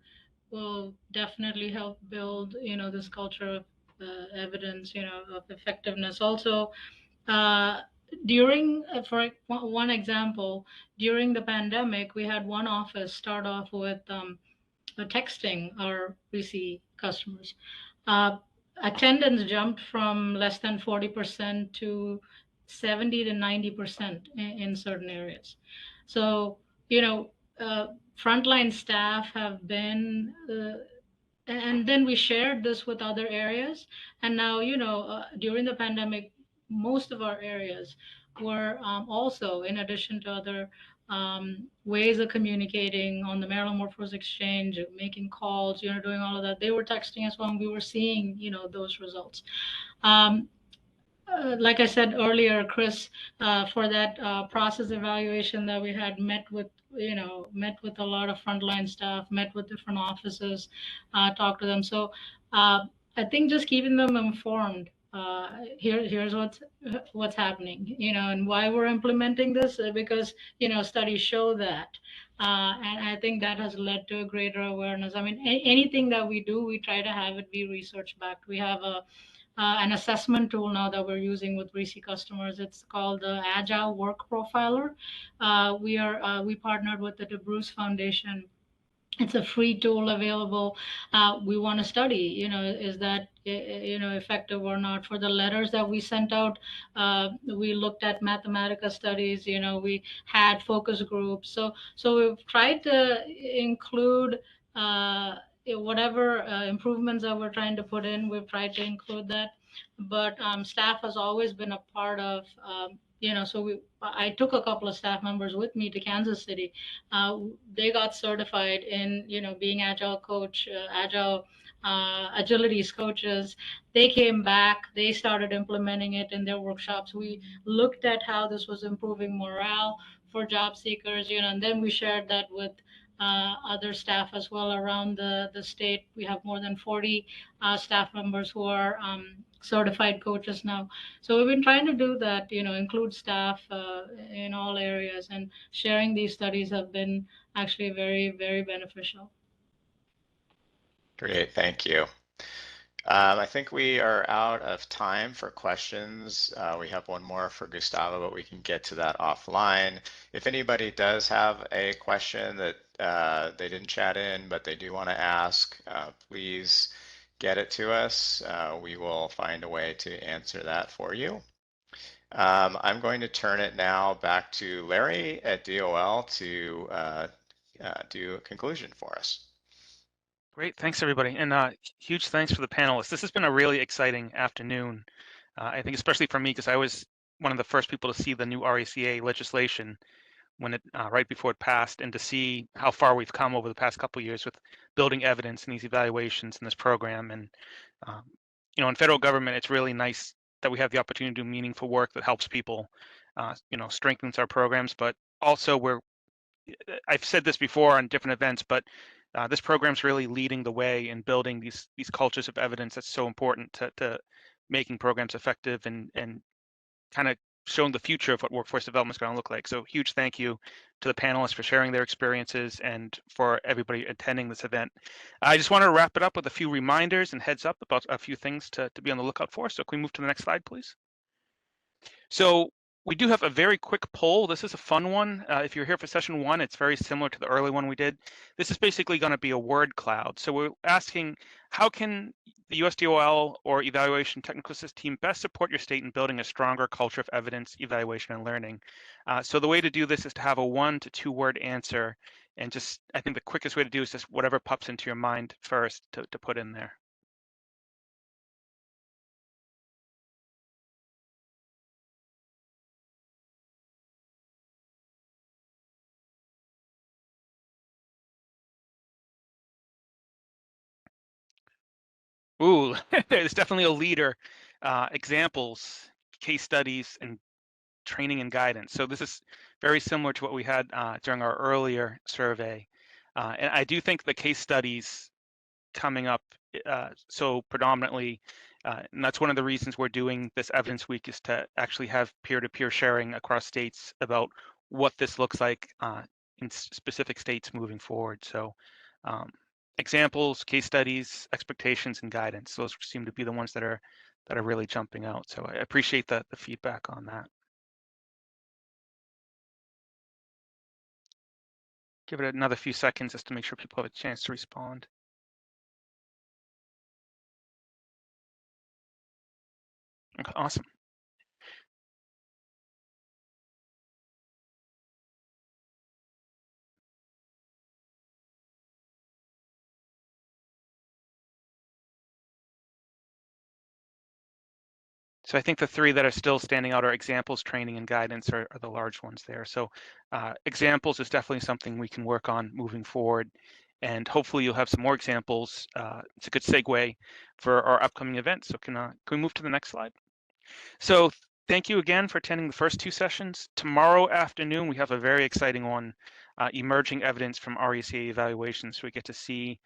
will definitely help build, this culture of evidence, of effectiveness. Also, during, for one example, during the pandemic, we had one office start off with texting our RESEA customers. Attendance jumped from less than 40% to 70 to 90% in certain areas. So, you know, frontline staff have been, and then we shared this with other areas. And now, you know, during the pandemic, most of our areas were also, in addition to other ways of communicating on the Maryland Workforce Exchange, making calls, you know, doing all of that, they were texting as well, and we were seeing, you know, those results. Like I said earlier, Chris, for that process evaluation that we had met with, you know, met with a lot of frontline staff, met with different offices, talked to them. So I think just keeping them informed. Here's what's happening, you know, and why we're implementing this, because, you know, studies show that. And I think that has led to a greater awareness. I mean, anything that we do, we try to have it be research backed. We have an assessment tool now that we're using with RESEA customers. It's called the Agile Work Profiler. We partnered with the DeBruce Foundation. It's a free tool available. We want to study, you know, is that, you know, effective or not. For the letters that we sent out, we looked at Mathematica studies, you know, we had focus groups. So we've tried to include whatever improvements that we're trying to put in, we've tried to include that. But staff has always been a part of, you know, so I took a couple of staff members with me to Kansas City. They got certified in, you know, being agile coach, agile agilities coaches. They came back, they started implementing it in their workshops. We looked at how this was improving morale for job seekers, you know, and then we shared that with other staff as well around the state. We have more than 40 staff members who are certified coaches now. So we've been trying to do that, you know, include staff in all areas, and sharing these studies have been actually very, very beneficial. Great, thank you. I think we are out of time for questions. We have one more for Gustavo, but we can get to that offline. If anybody does have a question that they didn't chat in, but they do want to ask, please get it to us. We will find a way to answer that for you. I'm going to turn it now back to Larry at DOL to do a conclusion for us. Great, thanks everybody, and huge thanks for the panelists. This has been a really exciting afternoon. I think especially for me, because I was one of the first people to see the new RESEA legislation when it right before it passed, and to see how far we've come over the past couple of years with building evidence in these evaluations in this program. And you know, in federal government, it's really nice that we have the opportunity to do meaningful work that helps people, you know, strengthens our programs. But also, I've said this before on different events, but this program's really leading the way in building these cultures of evidence that's so important to making programs effective and kind of showing the future of what workforce development is going to look like. So huge thank you to the panelists for sharing their experiences and for everybody attending this event. I just want to wrap it up with a few reminders and heads up about a few things to be on the lookout for. So can we move to the next slide, please? So we do have a very quick poll. This is a fun one. If you're here for session 1, it's very similar to the early one we did. This is basically going to be a word cloud. So we're asking, how can the USDOL or Evaluation Technical Assist team best support your state in building a stronger culture of evidence, evaluation, and learning? So the way to do this is to have a 1 to 2 word answer. And just, I think the quickest way to do is just whatever pops into your mind first to put in there. Ooh, there's definitely a leader. Examples, case studies, and training and guidance. So this is very similar to what we had during our earlier survey. And I do think the case studies coming up so predominantly, and that's one of the reasons we're doing this Evidence Week, is to actually have peer-to-peer sharing across states about what this looks like in specific states moving forward. So examples, case studies, expectations, and guidance. Those seem to be the ones that are really jumping out. So I appreciate the feedback on that. Give it another few seconds just to make sure people have a chance to respond. Okay, awesome. So I think the three that are still standing out are examples, training, and guidance are the large ones there. So examples is definitely something we can work on moving forward. And hopefully you'll have some more examples. It's a good segue for our upcoming events. So can we move to the next slide? So thank you again for attending the first two sessions. Tomorrow afternoon, we have a very exciting one, emerging evidence from RESEA evaluations. So we get to see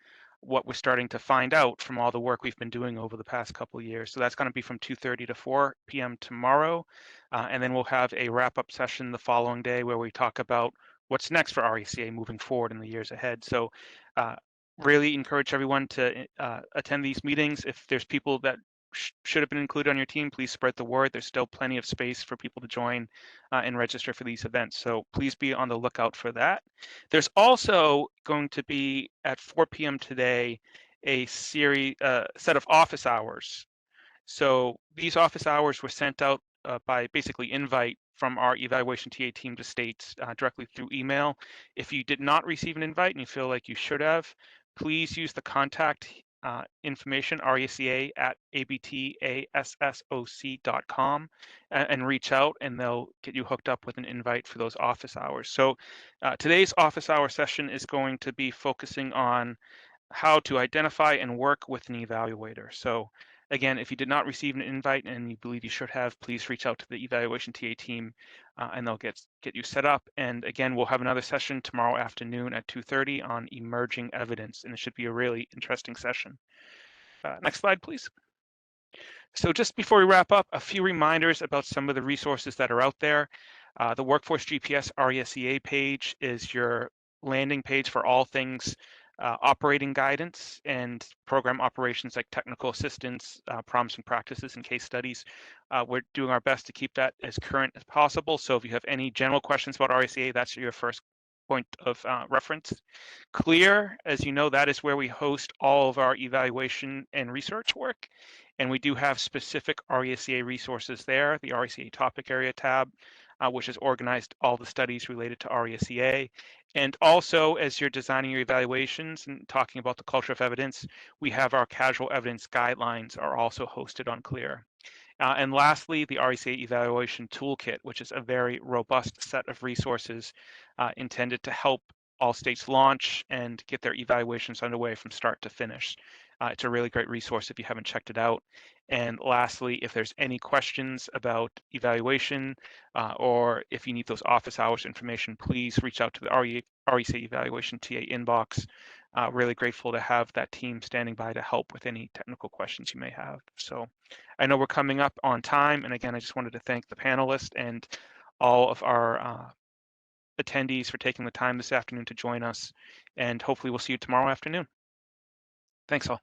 what we're starting to find out from all the work we've been doing over the past couple of years. So that's going to be from 2:30 to 4 p.m. tomorrow. And then we'll have a wrap-up session the following day where we talk about what's next for RESEA moving forward in the years ahead. So really encourage everyone to attend these meetings. If there's people that should have been included on your team, please spread the word. There's still plenty of space for people to join and register for these events. So please be on the lookout for that. There's also going to be at 4 p.m. today a set of office hours. So these office hours were sent out by basically invite from our evaluation TA team to states directly through email. If you did not receive an invite and you feel like you should have, please use the contact information, RESEA at abtassoc.com, and reach out and they'll get you hooked up with an invite for those office hours. So today's office hour session is going to be focusing on how to identify and work with an evaluator. So again, if you did not receive an invite and you believe you should have, please reach out to the evaluation TA team and they'll get you set up. And again, we'll have another session tomorrow afternoon at 2:30 on emerging evidence, and it should be a really interesting session. Next slide, please. So just before we wrap up, a few reminders about some of the resources that are out there. The Workforce GPS RESEA page is your landing page for all things operating guidance and program operations like technical assistance, promising practices, and case studies. We're doing our best to keep that as current as possible. So if you have any general questions about RESEA, that's your first point of reference. CLEAR, as you know, that is where we host all of our evaluation and research work. And we do have specific RESEA resources there, the RESEA topic area tab, which has organized all the studies related to RESEA. And also, as you're designing your evaluations and talking about the culture of evidence, we have our casual evidence guidelines are also hosted on CLEAR. And lastly, the RESEA Evaluation Toolkit, which is a very robust set of resources intended to help all states launch and get their evaluations underway from start to finish. It's a really great resource if you haven't checked it out. And lastly, if there's any questions about evaluation or if you need those office hours information, please reach out to the RESEA Evaluation TA inbox. Really grateful to have that team standing by to help with any technical questions you may have. So I know we're coming up on time. And again, I just wanted to thank the panelists and all of our attendees for taking the time this afternoon to join us. And hopefully we'll see you tomorrow afternoon. Thanks all.